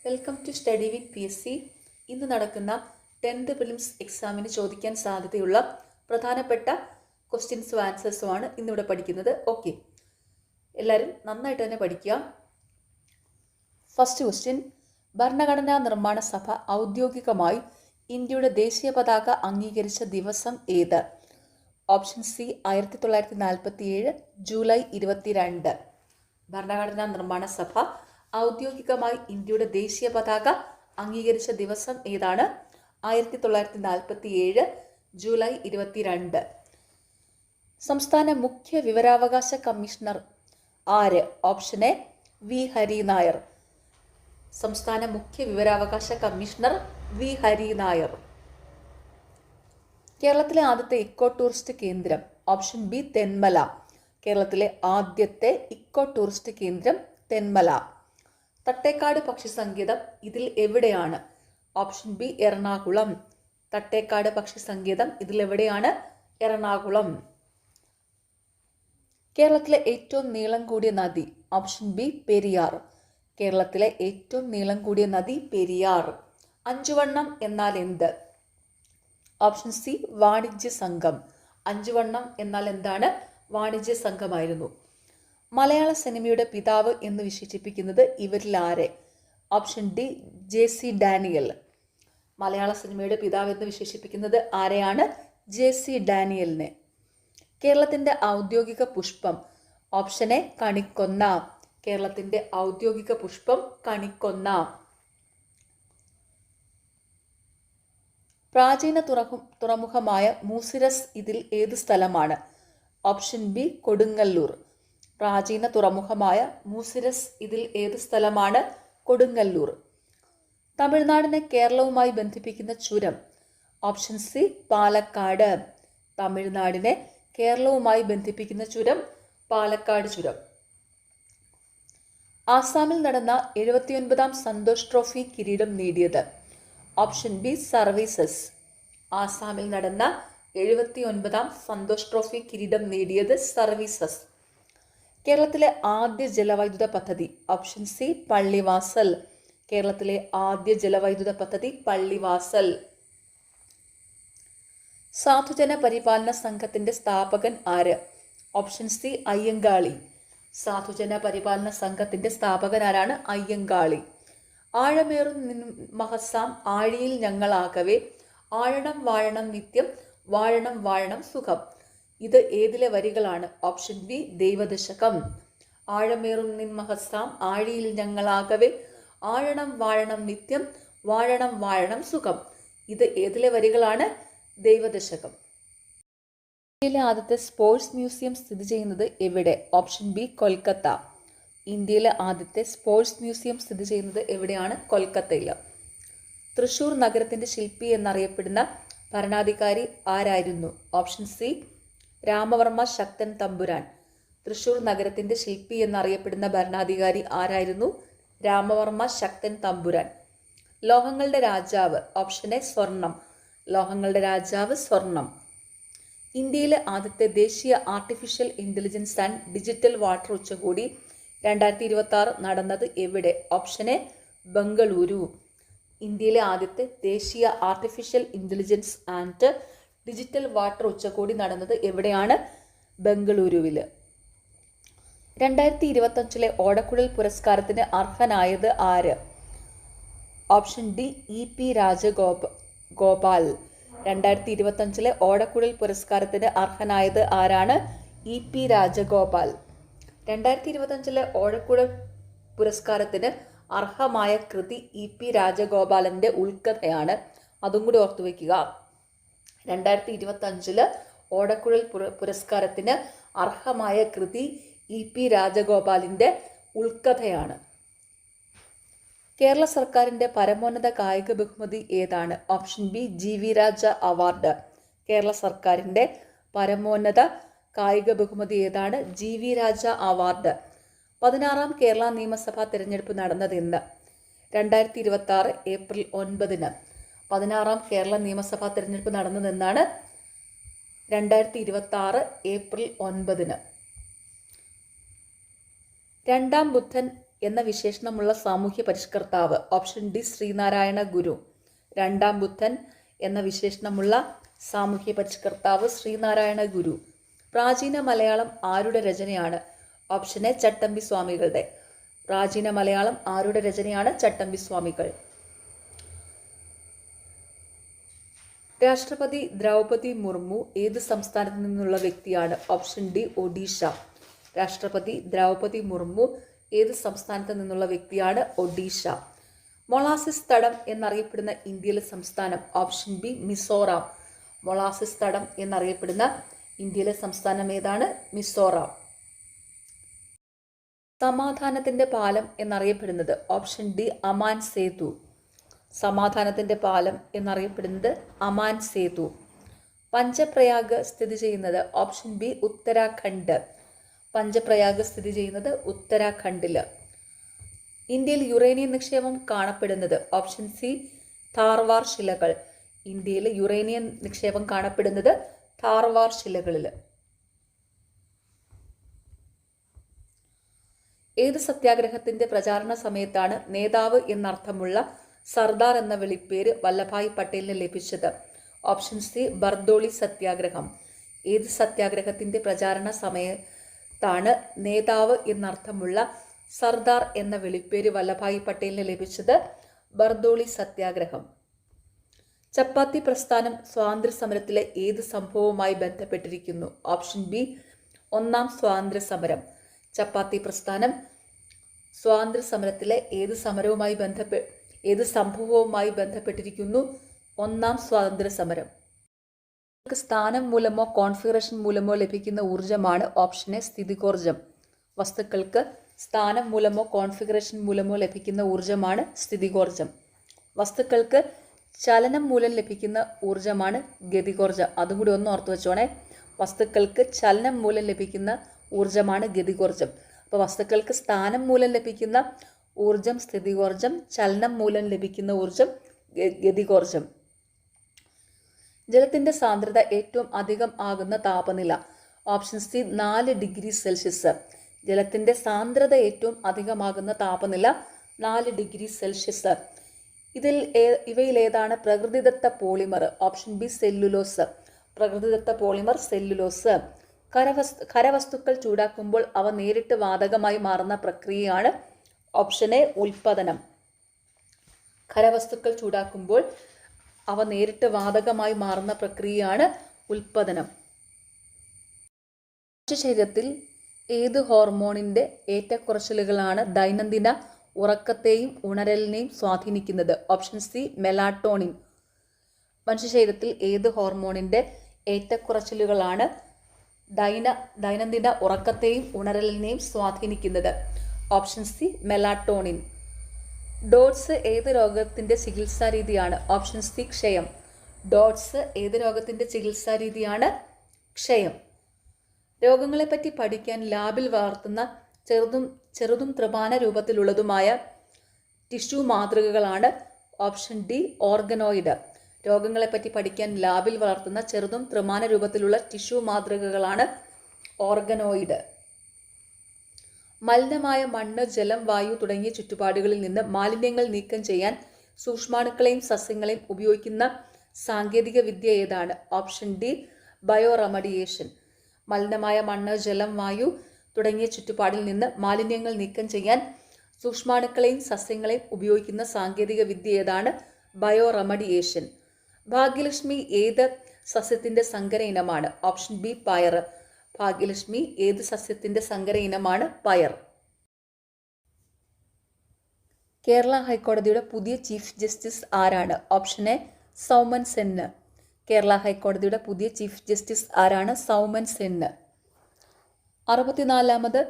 Welcome to study with PSC. ഇന്ന് നടക്കുന്ന 10th prelims എക്സാമിന് ചോദിക്കാൻ സാധ്യതയുള്ള പ്രധാനപ്പെട്ട ക്വസ്റ്റ്യൻസും ആൻസേഴ്സുമാണ് ഇന്നിവിടെ പഠിക്കുന്നത്. ഓക്കെ, എല്ലാവരും നന്നായിട്ട് തന്നെ പഠിക്കുക. ഫസ്റ്റ് ക്വസ്റ്റ്യൻ: ഭരണഘടനാ നിർമ്മാണ സഭ ഔദ്യോഗികമായി ഇന്ത്യയുടെ ദേശീയ പതാക അംഗീകരിച്ച ദിവസം ഏത്? Option C 1947 July 22. ഭരണഘടനാ നിർമ്മാണ സഭ ഔദ്യോഗികമായി ഇന്ത്യയുടെ ദേശീയ പതാക അംഗീകരിച്ച ദിവസം ഏതാണ്? 1947 ജൂലൈ 22. സംസ്ഥാന മുഖ്യ വിവരാവകാശ കമ്മീഷണർ ആര്? Option A V Hari Nair. സംസ്ഥാന മുഖ്യ വിവരാവകാശ കമ്മീഷണർ വി ഹരി നായർ. കേരളത്തിലെ ആദ്യത്തെ ഇക്കോ ടൂറിസ്റ്റ് കേന്ദ്രം? Option B Thenmala. കേരളത്തിലെ ആദ്യത്തെ ഇക്കോ ടൂറിസ്റ്റ് കേന്ദ്രം തെന്മല. തട്ടേക്കാട് പക്ഷി സങ്കേതം ഇതിൽ എവിടെയാണ്? Option B Ernakulam. തട്ടേക്കാട് പക്ഷി സങ്കേതം ഇതിൽ എവിടെയാണ്? എറണാകുളം. കേരളത്തിലെ ഏറ്റവും നീളം കൂടിയ നദി? Option B Periyar. കേരളത്തിലെ ഏറ്റവും നീളം കൂടിയ നദി പെരിയാർ. അഞ്ചുവണ്ണം എന്നാൽ എന്ത്? ഓപ്ഷൻ സി വാണിജ്യ സംഘം. അഞ്ചുവണ്ണം എന്നാൽ എന്താണ്? വാണിജ്യ സംഘമായിരുന്നു. മലയാള സിനിമയുടെ പിതാവ് എന്ന് വിശേഷിപ്പിക്കുന്നത് ഇവരിൽ ആരെ? Option D JC Daniel. മലയാള സിനിമയുടെ പിതാവ് എന്ന് വിശേഷിപ്പിക്കുന്നത് ആരെയാണ്? JC ഡാനിയലിനെ. കേരളത്തിന്റെ ഔദ്യോഗിക പുഷ്പം? ഓപ്ഷൻ എ കണിക്കൊന്ന. കേരളത്തിന്റെ ഔദ്യോഗിക പുഷ്പം കണിക്കൊന്ന. പ്രാചീന തുറമുഖമായ മൂസിരസ് ഇതിൽ ഏത് സ്ഥലമാണ്? Option B Kodungallur. പ്രാചീന തുറമുഖമായ മൂസിരസ് ഇതിൽ ഏത് സ്ഥലമാണ്? കൊടുങ്ങല്ലൂർ. തമിഴ്നാടിനെ കേരളവുമായി ബന്ധിപ്പിക്കുന്ന ചുരം? Option C Palakkad. തമിഴ്നാടിനെ കേരളവുമായി ബന്ധിപ്പിക്കുന്ന ചുരം പാലക്കാട് ചുരം. ആസാമിൽ നടന്ന 79ാം സന്തോഷ് ട്രോഫി കിരീടം നേടിയത്? Option B services. ആസാമിൽ നടന്ന 79ാം സന്തോഷ് ട്രോഫി കിരീടം നേടിയത് സർവീസസ്. കേരളത്തിലെ ആദ്യ ജലവൈദ്യുത പദ്ധതി? Option C Pallivasal. കേരളത്തിലെ ആദ്യ ജലവൈദ്യുത പദ്ധതി പള്ളിവാസൽ. സാധുജന പരിപാലന സംഘത്തിന്റെ സ്ഥാപകൻ ആര്? Option C Ayyankali. സാധുജന പരിപാലന സംഘത്തിന്റെ സ്ഥാപകൻ ആരാണ്? അയ്യങ്കാളി. ആഴമേറും മഹസാം ആഴിയിൽ ഞങ്ങളാകവേ ആഴണം വാഴണം നിത്യം വാഴണം വാഴണം സുഖം. ഇത് ഏതിലെ വരികളാണ്? Option B Daivadasakam. ആഴമേറും നിൻമഹസാം ആഴിയിൽ ഞങ്ങളാകവേ ആഴണം വാഴണം നിത്യം വാഴണം വാഴണം സുഖം. ഇത് ഏതിലെ വരികളാണ്? ദൈവദശകം. ഇന്ത്യയിലെ ആദ്യത്തെ സ്പോർട്സ് മ്യൂസിയം സ്ഥിതി ചെയ്യുന്നത് എവിടെ? Option B Kolkata. ഇന്ത്യയിലെ ആദ്യത്തെ സ്പോർട്സ് മ്യൂസിയം സ്ഥിതി ചെയ്യുന്നത് എവിടെയാണ്? കൊൽക്കത്തയിൽ. തൃശൂർ നഗരത്തിന്റെ ശില്പി എന്നറിയപ്പെടുന്ന ഭരണാധികാരി ആരായിരുന്നു? Option C Ramavarma Sakthan Thampuran. തൃശൂർ നഗരത്തിന്റെ ശില്പി എന്നറിയപ്പെടുന്ന ഭരണാധികാരി ആരായിരുന്നു? രാമവർമ്മ ശക്തൻ തമ്പുരാൻ. ലോഹങ്ങളുടെ രാജാവ്? ഓപ്ഷൻ എ സ്വർണം. ലോഹങ്ങളുടെ രാജാവ് സ്വർണം. ഇന്ത്യയിലെ ആദ്യത്തെ ദേശീയ artificial intelligence and digital water ഉച്ചകോടി 2026 നടന്നത് എവിടെ? Option A Bengaluru. ഇന്ത്യയിലെ ആദ്യത്തെ ദേശീയ artificial intelligence and digital water ഉച്ചകോടി നടന്നത് എവിടെയാണ്? ബംഗളൂരുവിൽ. 2025 ഓടക്കുഴൽ പുരസ്കാരത്തിന് അർഹനായത് ആര്? Option D EP Rajagopal. 2025 ഓടക്കുഴൽ പുരസ്കാരത്തിന് അർഹനായത് ആരാണ്? EP രാജഗോപാൽ. 2025 ഓടക്കുഴൽ പുരസ്കാരത്തിന് അർഹമായ കൃതി EP രാജഗോപാലന്റെ ഉൾക്കഥയാണ്. അതും കൂടി ഓർത്തു വയ്ക്കുക. 2025 ഓടക്കുഴൽ പുരസ്കാരത്തിന് അർഹമായ കൃതി EP രാജഗോപാലിന്റെ ഉൾക്കഥയാണ്. കേരള സർക്കാരിന്റെ പരമോന്നത കായിക ബഹുമതി ഏതാണ്? ഓപ്ഷൻ ബി GV രാജ അവാർഡ്. കേരള സർക്കാരിന്റെ പരമോന്നത കായിക ബഹുമതി ഏതാണ്? GV രാജ അവാർഡ്. 16ാം കേരള നിയമസഭാ തിരഞ്ഞെടുപ്പ് നടന്നതെന്ന്? 2026 ഏപ്രിൽ 9. 16ാം കേരള നിയമസഭാ തിരഞ്ഞെടുപ്പ് നടന്നതെന്നാണ്? 2026 ഏപ്രിൽ 9. രണ്ടാം ബുദ്ധൻ എന്ന വിശേഷണമുള്ള സാമൂഹ്യ പരിഷ്കർത്താവ്? ഓപ്ഷൻ ഡി ശ്രീനാരായണ ഗുരു. രണ്ടാം ബുദ്ധൻ എന്ന വിശേഷണമുള്ള സാമൂഹ്യ പരിഷ്കർത്താവ് ശ്രീനാരായണ ഗുരു. പ്രാചീന മലയാളം ആരുടെ രചനയാണ്? ഓപ്ഷൻ എ ചട്ടമ്പി സ്വാമികളുടെ. പ്രാചീന മലയാളം ആരുടെ രചനയാണ്? ചട്ടമ്പി സ്വാമികൾ. രാഷ്ട്രപതി ദ്രൗപദി മുർമു ഏത് സംസ്ഥാനത്ത് നിന്നുള്ള വ്യക്തിയാണ്? Option D Odisha. രാഷ്ട്രപതി ദ്രൗപദി മുർമു ഏത് സംസ്ഥാനത്ത് നിന്നുള്ള വ്യക്തിയാണ്? ഒഡീഷ. മൊളാസിസ് തടം എന്നറിയപ്പെടുന്ന ഇന്ത്യയിലെ സംസ്ഥാനം? Option B Mizoram. മൊളാസിസ് തടം എന്നറിയപ്പെടുന്ന ഇന്ത്യയിലെ സംസ്ഥാനം ഏതാണ്? മിസോറാം. സമാധാനത്തിന്റെ പാലം എന്നറിയപ്പെടുന്നത്? Option D Aman Setu. സമാധാനത്തിന്റെ പാലം എന്നറിയപ്പെടുന്നത് അമാൻ സേതു. പഞ്ചപ്രയാഗ് സ്ഥിതി ചെയ്യുന്നത്? Option B Uttarakhand. പഞ്ചപ്രയാഗ് സ്ഥിതി ചെയ്യുന്നത് ഉത്തരാഖണ്ഡില്. ഇന്ത്യയിൽ യുറേനിയം നിക്ഷേപം കാണപ്പെടുന്നത്? ഓപ്ഷൻ സി ധാർവാർ ശിലകൾ. ഇന്ത്യയിൽ യുറേനിയം നിക്ഷേപം കാണപ്പെടുന്നത് ധാർവാർ ശിലകളിൽ. ഏത് സത്യാഗ്രഹത്തിന്റെ പ്രചാരണ സമയത്താണ് നേതാവ് എന്നർത്ഥമുള്ള സർദാർ എന്ന വിളിപ്പേര് വല്ലഭായ് പട്ടേലിന് ലഭിച്ചത്? ഓപ്ഷൻ സി ബർദോളി സത്യാഗ്രഹം. ഏത് സത്യാഗ്രഹത്തിന്റെ പ്രചാരണ സമയത്താണ് നേതാവ് എന്നർത്ഥമുള്ള സർദാർ എന്ന വിളിപ്പേര് വല്ലഭായ് പട്ടേലിന് ലഭിച്ചത്? ബർദോളി സത്യാഗ്രഹം. ചപ്പാത്തി പ്രസ്ഥാനം സ്വാതന്ത്ര്യ സമരത്തിലെ ഏത് സംഭവവുമായി ബന്ധപ്പെട്ടിരിക്കുന്നു? ഓപ്ഷൻ ബി ഒന്നാം സ്വാതന്ത്ര്യ സമരം. ചപ്പാത്തി പ്രസ്ഥാനം സ്വാതന്ത്ര്യ സമരത്തിലെ ഏത് സംഭവവുമായി ബന്ധപ്പെട്ടിരിക്കുന്നു? ഒന്നാം സ്വാതന്ത്ര്യ സമരം. സ്ഥാനം മൂലമോ കോൺഫിഗറേഷൻ മൂലമോ ലഭിക്കുന്ന ഊർജ്ജമാണ് ഓപ്ഷൻ എ സ്ഥിതികോർജ്ജം. വസ്തുക്കൾക്ക് സ്ഥാനം മൂലമോ കോൺഫിഗറേഷൻ മൂലമോ ലഭിക്കുന്ന ഊർജ്ജമാണ് സ്ഥിതികോർജ്ജം. വസ്തുക്കൾക്ക് ചലനം മൂലം ലഭിക്കുന്ന ഊർജ്ജമാണ് ഗതികോർജ്ജം. അതും കൂടി ഒന്ന് ഓർത്തു വെച്ചോണേ. വസ്തുക്കൾക്ക് ചലനം മൂലം ലഭിക്കുന്ന ഊർജ്ജമാണ് ഗതികോർജ്ജം. അപ്പോൾ വസ്തുക്കൾക്ക് സ്ഥാനം മൂലം ലഭിക്കുന്ന ഊർജ്ജം സ്ഥിതികോർജ്ജം, ചലനം മൂലം ലഭിക്കുന്ന ഊർജ്ജം ഗതികോർജ്ജം. ജലത്തിന്റെ സാന്ദ്രത ഏറ്റവും അധികം ആകുന്ന താപനില? Option C 4 degree Celsius. ജലത്തിന്റെ സാന്ദ്രത ഏറ്റവും അധികമാകുന്ന താപനില 4 ഡിഗ്രി സെൽഷ്യസ്. ഇവയിലേതാണ് പ്രകൃതിദത്ത പോളിമർ? Option B cellulose. പ്രകൃതിദത്ത പോളിമർ സെല്ലുലോസ്. ഖരവസ്തുക്കൾ ചൂടാക്കുമ്പോൾ അവ നേരിട്ട് വാതകമായി മാറുന്ന പ്രക്രിയയാണ്? Option A ഉൽപ്പതനം. ഖരവസ്തുക്കൾ ചൂടാക്കുമ്പോൾ അവ നേരിട്ട് വാതകമായി മാറുന്ന പ്രക്രിയയാണ് ഉൽപ്പതനം. ശരീരത്തിൽ ഏത് ഹോർമോണിന്റെ ഏറ്റക്കുറച്ചിലുകളാണ് ദൈനംദിന ഉറക്കത്തെയും ഉണരലിനെയും സ്വാധീനിക്കുന്നത്? Option C melatonin. മനുഷ്യ ശരീരത്തിൽ ഏത് ഹോർമോണിന്റെ ഏറ്റക്കുറച്ചിലുകളാണ് ദൈനംദിന ഉറക്കത്തെയും ഉണരലിനെയും സ്വാധീനിക്കുന്നത്? Option C melatonin. ഡോട്ട്സ് ഏത് രോഗത്തിന്റെ ചികിത്സാ രീതിയാണ്? ഓപ്ഷൻ സി ക്ഷയം. ഡോട്ട്സ് ഏത് രോഗത്തിന്റെ ചികിത്സാ രീതിയാണ്? ക്ഷയം. രോഗങ്ങളെപ്പറ്റി പഠിക്കാൻ ലാബിൽ വളർത്തുന്ന ചെറുതും ത്രിമാന രൂപത്തിലുള്ളതുമായ ടിഷ്യൂ മാതൃകകളാണ്? Option D organoid. രോഗങ്ങളെപ്പറ്റി പഠിക്കാൻ ലാബിൽ വളർത്തുന്ന ചെറുതും ത്രിമാന രൂപത്തിലുള്ള ടിഷ്യൂ മാതൃകകളാണ് ഓർഗനോയിഡ്. മലിനമായ മണ്ണ്, ജലം, വായു തുടങ്ങിയ ചുറ്റുപാടുകളിൽ നിന്ന് മാലിന്യങ്ങൾ നീക്കം ചെയ്യാൻ സൂക്ഷ്മാണുക്കളെയും സസ്യങ്ങളെയും ഉപയോഗിക്കുന്ന സാങ്കേതിക വിദ്യ ഏതാണ്? Option D bio remediation. മലിനമായ മണ്ണ്, ജലം, വായു തുടങ്ങിയ ചുറ്റുപാടിൽ നിന്ന് മാലിന്യങ്ങൾ നീക്കം ചെയ്യാൻ സൂക്ഷ്മാണുക്കളെയും സസ്യങ്ങളെയും ഉപയോഗിക്കുന്ന സാങ്കേതിക വിദ്യ ഏതാണ്? Bio remediation. ഭാഗ്യലക്ഷ്മി ഏത് സസ്യത്തിന്റെ സങ്കര ഇനമാണ്? ഓപ്ഷൻ ബി പയർ. ഭാഗ്യലക്ഷ്മി ഏത് സസ്യത്തിന്റെ സങ്കര ഇനമാണ്? പയർ. കേരള ഹൈക്കോടതിയുടെ പുതിയ ചീഫ് ജസ്റ്റിസ് ആരാണ്? Option A Soumen Sen. കേരള ഹൈക്കോടതിയുടെ പുതിയ ചീഫ് ജസ്റ്റിസ് ആരാണ്? സൗമൻ സെന്ന്. 64ാമത്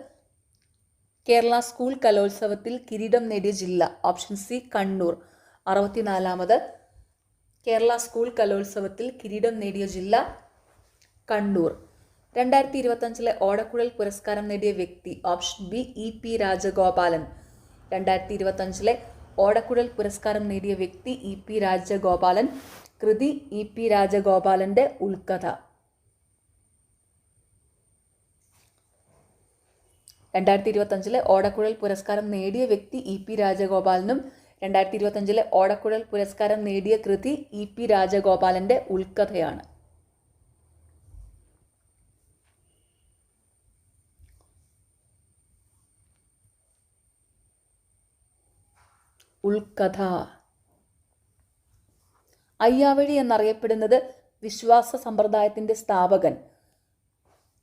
കേരള സ്കൂൾ കലോത്സവത്തിൽ കിരീടം നേടിയ ജില്ല? Option C Kannur. 64ാമത് കേരള സ്കൂൾ കലോത്സവത്തിൽ കിരീടം നേടിയ ജില്ല കണ്ണൂർ. 2025 ഓടക്കുഴൽ പുരസ്കാരം നേടിയ വ്യക്തി? Option B EP. രാജഗോപാലൻ. 2025 ഓടക്കുഴൽ പുരസ്കാരം നേടിയ വ്യക്തി ഇ.പി. രാജഗോപാലൻ. കൃതി ഇ.പി. രാജഗോപാലന്റെ ഉൾക്കഥ. 2025 ഓടക്കുഴൽ പുരസ്കാരം നേടിയ വ്യക്തി ഇ.പി. രാജഗോപാലനും 2025 ഓടക്കുഴൽ പുരസ്കാരം നേടിയ കൃതി ഇ.പി. രാജഗോപാലന്റെ ഉൾക്കഥയാണ്. ഉൾക്കഥ. അയ്യാവഴി എന്നറിയപ്പെടുന്നത് വിശ്വാസ സമ്പ്രദായത്തിന്റെ സ്ഥാപകൻ.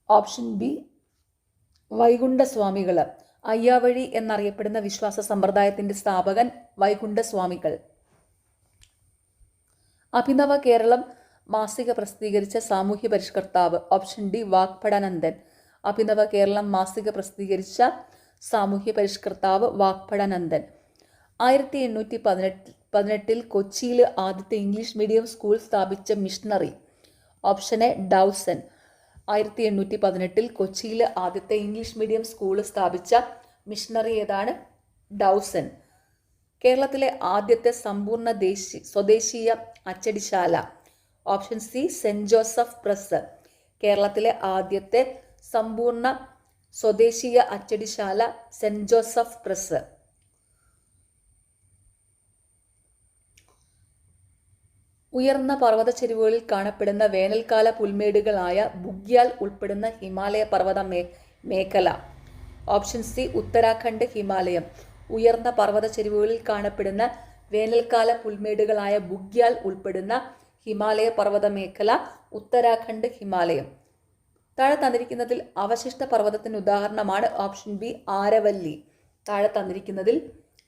Option B വൈകുണ്ഠസ്വാമികൾ. അയ്യാവഴി എന്നറിയപ്പെടുന്ന വിശ്വാസ സമ്പ്രദായത്തിന്റെ സ്ഥാപകൻ വൈകുണ്ഠസ്വാമികൾ. അഭിനവ കേരളം മാസിക പ്രസിദ്ധീകരിച്ച സാമൂഹ്യ പരിഷ്കർത്താവ്. Option D Vagbhatanandan. അഭിനവ കേരളം മാസിക പ്രസിദ്ധീകരിച്ച സാമൂഹ്യ പരിഷ്കർത്താവ് വാഗ്ഭടാനന്ദൻ. 1818 കൊച്ചിയിൽ ആദ്യത്തെ ഇംഗ്ലീഷ് മീഡിയം സ്കൂൾ സ്ഥാപിച്ച മിഷണറി. Option A Dawson. 1818 കൊച്ചിയിൽ ആദ്യത്തെ ഇംഗ്ലീഷ് മീഡിയം സ്കൂൾ സ്ഥാപിച്ച മിഷണറി ഏതാണ്? ഡൗസൺ. കേരളത്തിലെ ആദ്യത്തെ സമ്പൂർണ്ണ സ്വദേശീയ അച്ചടിശാല. Option C Saint Joseph press. കേരളത്തിലെ ആദ്യത്തെ സമ്പൂർണ്ണ സ്വദേശീയ അച്ചടിശാല സെന്റ് ജോസഫ് പ്രസ്. ഉയർന്ന പർവ്വത ചെരുവുകളിൽ കാണപ്പെടുന്ന വേനൽക്കാല പുൽമേടുകളായ ബുഗ്യാൽ ഉൾപ്പെടുന്ന ഹിമാലയ പർവ്വത മേഖല. ഓപ്ഷൻ സി ഉത്തരാഖണ്ഡ് ഹിമാലയം. ഉയർന്ന പർവ്വത ചെരുവുകളിൽ കാണപ്പെടുന്ന വേനൽക്കാല പുൽമേടുകളായ ബുഗ്യാൽ ഉൾപ്പെടുന്ന ഹിമാലയ പർവ്വത മേഖല ഉത്തരാഖണ്ഡ് ഹിമാലയം. താഴെ തന്നിരിക്കുന്നതിൽ അവശിഷ്ട പർവ്വതത്തിന് ഉദാഹരണമാണ് ഓപ്ഷൻ ബി ആരവല്ലി. താഴെ തന്നിരിക്കുന്നതിൽ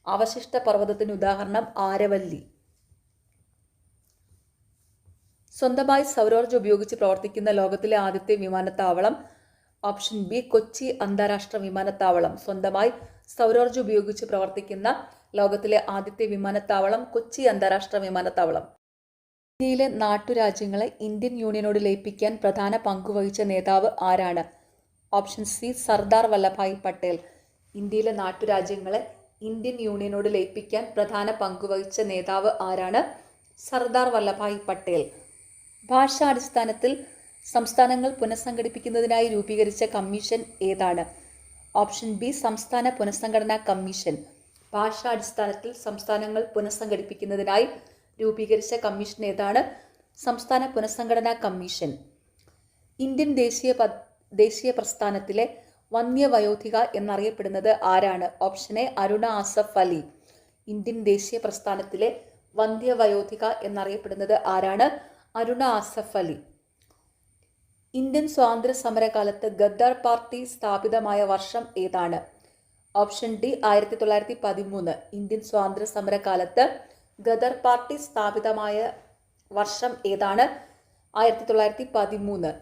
അവശിഷ്ട പർവ്വതത്തിന് ഉദാഹരണം ആരവല്ലി. സ്വന്തമായി സൗരോർജ്ജം ഉപയോഗിച്ച് പ്രവർത്തിക്കുന്ന ലോകത്തിലെ ആദ്യത്തെ വിമാനത്താവളം. ഓപ്ഷൻ ബി കൊച്ചി അന്താരാഷ്ട്ര വിമാനത്താവളം. സ്വന്തമായി സൗരോർജ്ജം ഉപയോഗിച്ച് പ്രവർത്തിക്കുന്ന ലോകത്തിലെ ആദ്യത്തെ വിമാനത്താവളം കൊച്ചി അന്താരാഷ്ട്ര വിമാനത്താവളം. ഇന്ത്യയിലെ നാട്ടുരാജ്യങ്ങളെ ഇന്ത്യൻ യൂണിയനോട് ലയിപ്പിക്കാൻ പ്രധാന പങ്കുവഹിച്ച നേതാവ് ആരാണ്? Option C Sardar Vallabhbhai Patel. ഇന്ത്യയിലെ നാട്ടുരാജ്യങ്ങളെ ഇന്ത്യൻ യൂണിയനോട് ലയിപ്പിക്കാൻ പ്രധാന പങ്കുവഹിച്ച നേതാവ് ആരാണ്? സർദാർ വല്ലഭായ് പട്ടേൽ. ഭാഷാടിസ്ഥാനത്തിൽ സംസ്ഥാനങ്ങൾ പുനഃസംഘടിപ്പിക്കുന്നതിനായി രൂപീകരിച്ച കമ്മീഷൻ ഏതാണ്? ഓപ്ഷൻ ബി സംസ്ഥാന പുനഃസംഘടനാ കമ്മീഷൻ. ഭാഷാടിസ്ഥാനത്തിൽ സംസ്ഥാനങ്ങൾ പുനഃസംഘടിപ്പിക്കുന്നതിനായി രൂപീകരിച്ച കമ്മീഷൻ ഏതാണ്? സംസ്ഥാന പുനഃസംഘടനാ കമ്മീഷൻ. ഇന്ത്യൻ ദേശീയ പ്രസ്ഥാനത്തിലെ വന്യവയോധിക എന്നറിയപ്പെടുന്നത് ആരാണ്? Option A Aruna Asaf Ali. Indian ദേശീയ പ്രസ്ഥാനത്തിലെ വന്യവയോധിക എന്നറിയപ്പെടുന്നത് ആരാണ്? അരുണ ആസഫ് അലി. ഇന്ത്യൻ സ്വാതന്ത്ര്യ സമരകാലത്ത് ഗദ്ദാർ പാർട്ടി സ്ഥാപിതമായ വർഷം ഏതാണ്? Option D 1913. ഇന്ത്യൻ സ്വാതന്ത്ര്യ സമരകാലത്ത് ഗദ്ദാർ പാർട്ടി സ്ഥാപിതമായ വർഷം ഏതാണ്? 1913.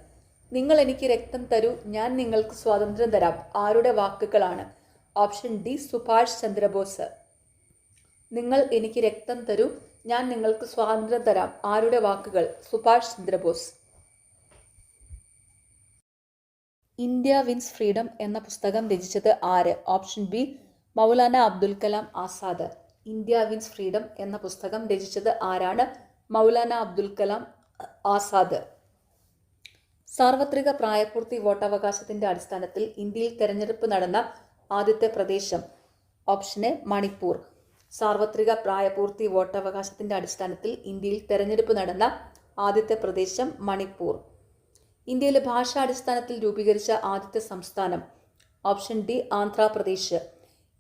നിങ്ങൾ എനിക്ക് രക്തം തരൂ, ഞാൻ നിങ്ങൾക്ക് സ്വാതന്ത്ര്യം തരാം ആരുടെ വാക്കുകളാണ്? Option D Subhash Chandrabose. നിങ്ങൾ എനിക്ക് രക്തം തരൂ, ഞാൻ നിങ്ങൾക്ക് സ്വാതന്ത്ര്യം തരാം ആരുടെ വാക്കുകൾ? Subhash Chandrabose. India wins freedom എന്ന പുസ്തകം രചിച്ചത് ആര്? Option B Maulana Abdul Kalam Azad. India wins freedom എന്ന പുസ്തകം രചിച്ചത് ആരാണ്? മൗലാന അബ്ദുൽ കലാം ആസാദ്. സാർവത്രിക പ്രായപൂർത്തി വോട്ടവകാശത്തിന്റെ അടിസ്ഥാനത്തിൽ ഇന്ത്യയിൽ തെരഞ്ഞെടുപ്പ് നടന്ന ആദ്യത്തെ പ്രദേശം. Option A Manipur. സാർവത്രിക പ്രായപൂർത്തി വോട്ടവകാശത്തിന്റെ അടിസ്ഥാനത്തിൽ ഇന്ത്യയിൽ തെരഞ്ഞെടുപ്പ് നടന്ന ആദ്യത്തെ പ്രദേശം മണിപ്പൂർ. ഇന്ത്യയിലെ ഭാഷാടിസ്ഥാനത്തിൽ രൂപീകരിച്ച ആദ്യത്തെ സംസ്ഥാനം. Option D Andhra Pradesh.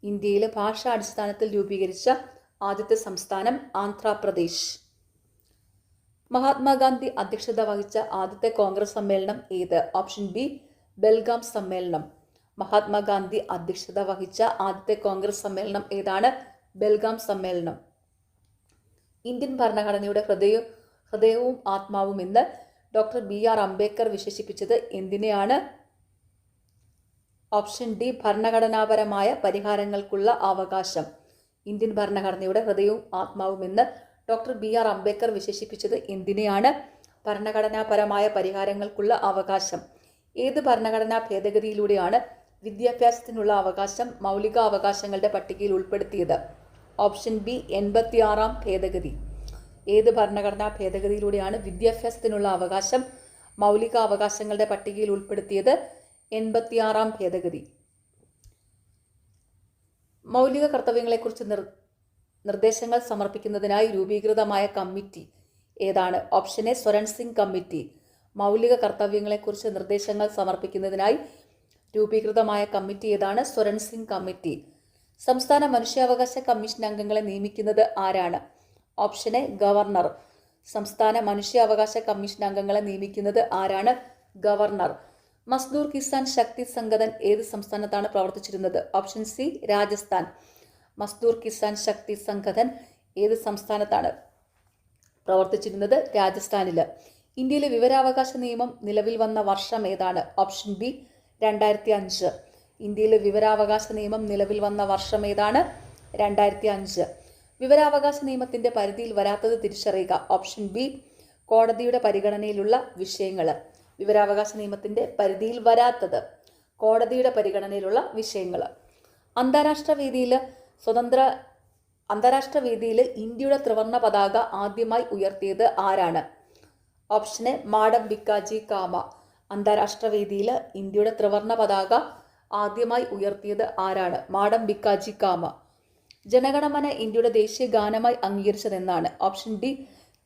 ഇന്ത്യയിലെ ഭാഷാടിസ്ഥാനത്തിൽ രൂപീകരിച്ച ആദ്യത്തെ സംസ്ഥാനം ആന്ധ്രാപ്രദേശ്. മഹാത്മാഗാന്ധി അധ്യക്ഷത വഹിച്ച ആദ്യത്തെ കോൺഗ്രസ് സമ്മേളനം ഏത്? ഓപ്ഷൻ ബി ബെൽഗാം സമ്മേളനം. മഹാത്മാഗാന്ധി അധ്യക്ഷത വഹിച്ച ആദ്യത്തെ കോൺഗ്രസ് സമ്മേളനം ഏതാണ്? ബെൽഗാം സമ്മേളനം. ഇന്ത്യൻ ഭരണഘടനയുടെ ഹൃദയവും ആത്മാവും എന്ന് ഡോക്ടർ BR അംബേദ്കർ വിശേഷിപ്പിച്ചത് എന്തിനെയാണ്? ഓപ്ഷൻ ഡി ഭരണഘടനാപരമായ പരിഹാരങ്ങൾക്കുള്ള അവകാശം. ഇന്ത്യൻ ഭരണഘടനയുടെ ഹൃദയവും ആത്മാവും എന്ന് ഡോക്ടർ BR അംബേദ്കർ വിശേഷിപ്പിച്ചത് എന്തിനെയാണ്? ഭരണഘടനാപരമായ പരിഹാരങ്ങൾക്കുള്ള അവകാശം. ഏത് ഭരണഘടനാ ഭേദഗതിയിലൂടെയാണ് വിദ്യാഭ്യാസത്തിനുള്ള അവകാശം മൗലിക അവകാശങ്ങളുടെ പട്ടികയിൽ ഉൾപ്പെടുത്തിയത്? ഓപ്ഷൻ ബി 86-ാം ഭേദഗതി. ഏത് ഭരണഘടനാ ഭേദഗതിയിലൂടെയാണ് വിദ്യാഭ്യാസത്തിനുള്ള അവകാശം മൗലിക അവകാശങ്ങളുടെ പട്ടികയിൽ ഉൾപ്പെടുത്തിയത്? 86-ാം ഭേദഗതി. മൗലിക കർത്തവ്യങ്ങളെക്കുറിച്ച് നിർദ്ദേശങ്ങൾ സമർപ്പിക്കുന്നതിനായി രൂപീകൃതമായ കമ്മിറ്റി ഏതാണ്? Option A Swaran Singh committee. മൗലിക കർത്തവ്യങ്ങളെക്കുറിച്ച് നിർദ്ദേശങ്ങൾ സമർപ്പിക്കുന്നതിനായി രൂപീകൃതമായ കമ്മിറ്റി ഏതാണ്? സ്വരൺ സിംഗ് കമ്മിറ്റി. സംസ്ഥാന മനുഷ്യാവകാശ കമ്മീഷൻ അംഗങ്ങളെ നിയമിക്കുന്നത് ആരാണ്? Option A governor. സംസ്ഥാന മനുഷ്യാവകാശ കമ്മീഷൻ അംഗങ്ങളെ നിയമിക്കുന്നത് ആരാണ്? ഗവർണർ. മസ്ദൂർ കിസാൻ ശക്തി സംഗതൻ ഏത് സംസ്ഥാനത്താണ് പ്രവർത്തിച്ചിരുന്നത്? Option C Rajasthan. മസ്ദൂർ കിസാൻ ശക്തി സംഗതൻ ഏത് സംസ്ഥാനത്താണ് പ്രവർത്തിച്ചിരുന്നത്? രാജസ്ഥാനില്. ഇന്ത്യയിലെ വിവരാവകാശ നിയമം നിലവിൽ വന്ന വർഷം ഏതാണ്? Option B 2005. ഇന്ത്യയിലെ വിവരാവകാശ നിയമം നിലവിൽ വന്ന വർഷം ഏതാണ്? 2005. വിവരാവകാശ നിയമത്തിന്റെ പരിധിയിൽ വരാത്തത് തിരിച്ചറിയുക. ഓപ്ഷൻ ബി കോടതിയുടെ പരിഗണനയിലുള്ള വിഷയങ്ങൾ. വിവരാവകാശ നിയമത്തിന്റെ പരിധിയിൽ വരാത്തത് കോടതിയുടെ പരിഗണനയിലുള്ള വിഷയങ്ങൾ. അന്താരാഷ്ട്ര വേദിയിൽ ഇന്ത്യയുടെ ത്രിവർണ്ണ പതാക ആദ്യമായി ഉയർത്തിയത് ആരാണ്? ഓപ്ഷൻ എ മാഡം ഭിക്കാജി കാമ. അന്താരാഷ്ട്ര വേദിയിൽ ഇന്ത്യയുടെ ത്രിവർണ്ണ പതാക ആദ്യമായി ഉയർത്തിയത് ആരാണ്? മാഡം ഭിക്കാജി കാമ. ജനഗണമന ഇന്ത്യയുടെ ദേശീയ ഗാനമായി അംഗീകരിച്ചതെന്നാണ്? ഓപ്ഷൻ ഡി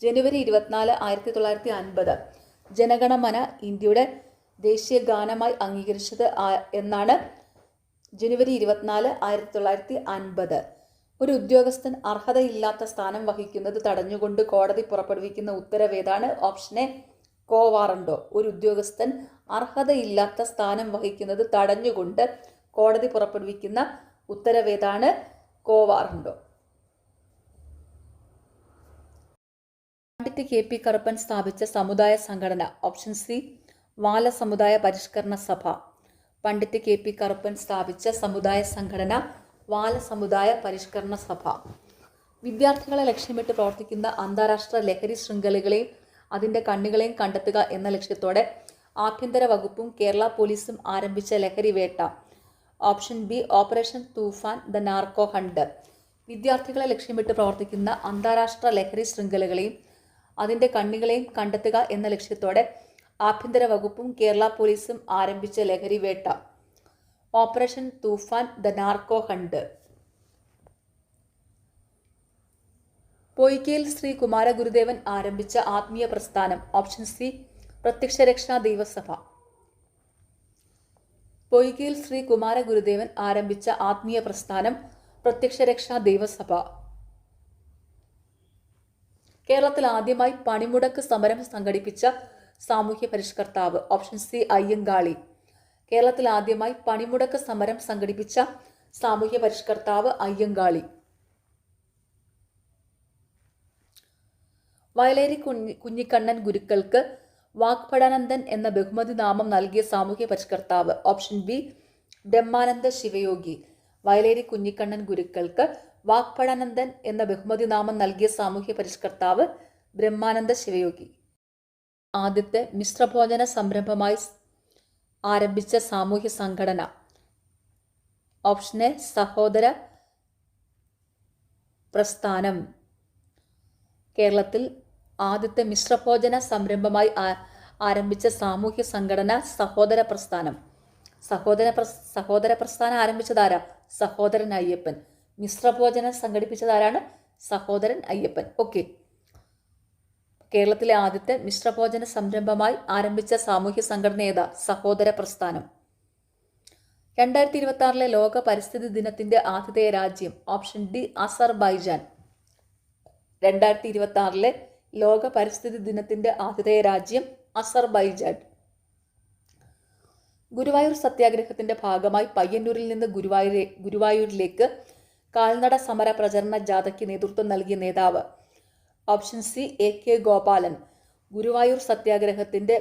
ജനുവരി 24, 1950. ജനഗണമന ഇന്ത്യയുടെ ദേശീയ ഗാനമായി അംഗീകരിച്ചത് എന്നാണ്? ജനുവരി 24, 1950. ഒരു ഉദ്യോഗസ്ഥൻ അർഹതയില്ലാത്ത സ്ഥാനം വഹിക്കുന്നത് തടഞ്ഞുകൊണ്ട് കോടതി പുറപ്പെടുവിക്കുന്ന ഉത്തരവേതാണ്? Option A quo warranto. ഒരു ഉദ്യോഗസ്ഥൻ അർഹതയില്ലാത്ത സ്ഥാനം വഹിക്കുന്നത് തടഞ്ഞുകൊണ്ട് കോടതി പുറപ്പെടുവിക്കുന്ന ഉത്തരവേതാണ്? Quo warranto. Pandit K P Karuppan സ്ഥാപിച്ച സമുദായ സംഘടന? ഓപ്ഷൻ സി വാല സമുദായ പരിഷ്കരണ സഭ. പണ്ഡിറ്റ് കെ പി കറുപ്പൻ സ്ഥാപിച്ച സമുദായ സംഘടന വാല സമുദായ പരിഷ്കരണ സഭ. വിദ്യാർത്ഥികളെ ലക്ഷ്യമിട്ട് പ്രവർത്തിക്കുന്ന അന്താരാഷ്ട്ര ലഹരി ശൃംഖലകളെയും അതിൻ്റെ കണ്ണികളെയും കണ്ടെത്തുക എന്ന ലക്ഷ്യത്തോടെ ആഭ്യന്തര വകുപ്പും കേരള പോലീസും ആരംഭിച്ച ലഹരി വേട്ട? Option B operation Toofan the narco hunt. വിദ്യാർത്ഥികളെ ലക്ഷ്യമിട്ട് പ്രവർത്തിക്കുന്ന അന്താരാഷ്ട്ര ലഹരി ശൃംഖലകളെയും അതിൻ്റെ കണ്ണികളെയും കണ്ടെത്തുക എന്ന ലക്ഷ്യത്തോടെ ആഭ്യന്തര വകുപ്പും കേരള പോലീസും ആരംഭിച്ച ലഹരി വേട്ട? Operation Toofan the narco hunt. Poikayil Sree Kumaragurudevan ആരംഭിച്ച ആത്മീയ പ്രസ്ഥാനം? ഓപ്ഷൻ സി പ്രത്യക്ഷരക്ഷാ ദൈവസഭ. പൊയ്കയിൽ ശ്രീ കുമാരഗുരുദേവൻ ആരംഭിച്ച ആത്മീയ പ്രസ്ഥാനം പ്രത്യക്ഷരക്ഷാ ദൈവസഭ. കേരളത്തിൽ ആദ്യമായി പണിമുടക്ക് സമരം സംഘടിപ്പിച്ച സാമൂഹ്യ പരിഷ്കർത്താവ്? Option C Ayyankali. കേരളത്തിൽ ആദ്യമായി പണിമുടക്ക് സമരം സംഘടിപ്പിച്ച സാമൂഹ്യ പരിഷ്കർത്താവ് അയ്യങ്കാളി. വയലേരി കുഞ്ഞിക്കണ്ണൻ ഗുരുക്കൾക്ക് വാഗ്ഭടാനന്ദൻ എന്ന ബഹുമതി നാമം നൽകിയ സാമൂഹ്യ പരിഷ്കർത്താവ്? Option B Brahmananda Sivayogi. വയലേരി കുഞ്ഞിക്കണ്ണൻ ഗുരുക്കൾക്ക് വാഗ്ഭടാനന്ദൻ എന്ന ബഹുമതി നാമം നൽകിയ സാമൂഹ്യ പരിഷ്കർത്താവ് ബ്രഹ്മാനന്ദ ശിവയോഗി. ആദ്യത്തെ മിശ്രഭോജന സംരംഭമായി ആരംഭിച്ച സാമൂഹ്യ സംഘടന? ഓപ്ഷൻ എ സഹോദര പ്രസ്ഥാനം. കേരളത്തിൽ ആദ്യത്തെ മിശ്രഭോജന സംരംഭമായി ആരംഭിച്ച സാമൂഹ്യ സംഘടന സഹോദര പ്രസ്ഥാനം. സഹോദര പ്രസ്ഥാനം ആരംഭിച്ചതാരാ? സഹോദരൻ അയ്യപ്പൻ. മിശ്രഭോജനം സംഘടിപ്പിച്ചതാരാണ്? സഹോദരൻ അയ്യപ്പൻ. ഓക്കെ. കേരളത്തിലെ ആദ്യത്തെ മിശ്രഭോജന സംരംഭമായി ആരംഭിച്ച സാമൂഹ്യ സംഘടന ഏതാ? സഹോദര പ്രസ്ഥാനം. 2026 ലോക പരിസ്ഥിതി ദിനത്തിന്റെ ആതിഥേയ രാജ്യം? Option D Azerbaijan. 2026 ലോക പരിസ്ഥിതി ദിനത്തിന്റെ ആതിഥേയ രാജ്യം അസർബൈജാൻ. ഗുരുവായൂർ സത്യാഗ്രഹത്തിന്റെ ഭാഗമായി പയ്യന്നൂരിൽ നിന്ന് ഗുരുവായൂരിലേക്ക് കാൽനട സമര പ്രചരണ ജാഥയ്ക്ക് നേതൃത്വം നൽകിയ നേതാവ്? Option C AK Gopalan. Guruvayur സത്യാഗ്രഹത്തിന്റെ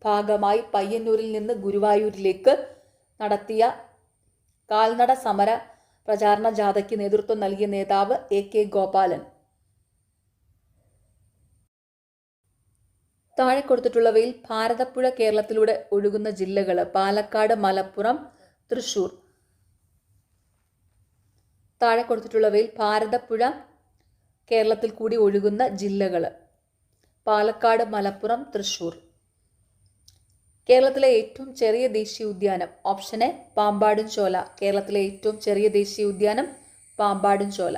ഭാഗമായി പയ്യന്നൂരിൽ നിന്ന് ഗുരുവായൂരിലേക്ക് നടത്തിയ കാൽനട സമര പ്രചാരണ ജാഥയ്ക്ക് നേതൃത്വം നൽകിയ നേതാവ് AK ഗോപാലൻ. താഴെ കൊടുത്തിട്ടുള്ളവയിൽ ഭാരതപ്പുഴ കേരളത്തിലൂടെ ഒഴുകുന്ന ജില്ലകൾ? പാലക്കാട്, മലപ്പുറം, തൃശൂർ. താഴെ കൊടുത്തിട്ടുള്ളവയിൽ ഭാരതപ്പുഴ കേരളത്തിൽ കൂടി ഒഴുകുന്ന ജില്ലകൾ? പാലക്കാട്, മലപ്പുറം, തൃശൂർ. കേരളത്തിലെ ഏറ്റവും ചെറിയ ദേശീയ ഉദ്യാനം ഓപ്ഷൻ എ പാമ്പാടുംചോല. കേരളത്തിലെ ഏറ്റവും ചെറിയ ദേശീയ ഉദ്യാനം പാമ്പാടുംചോല.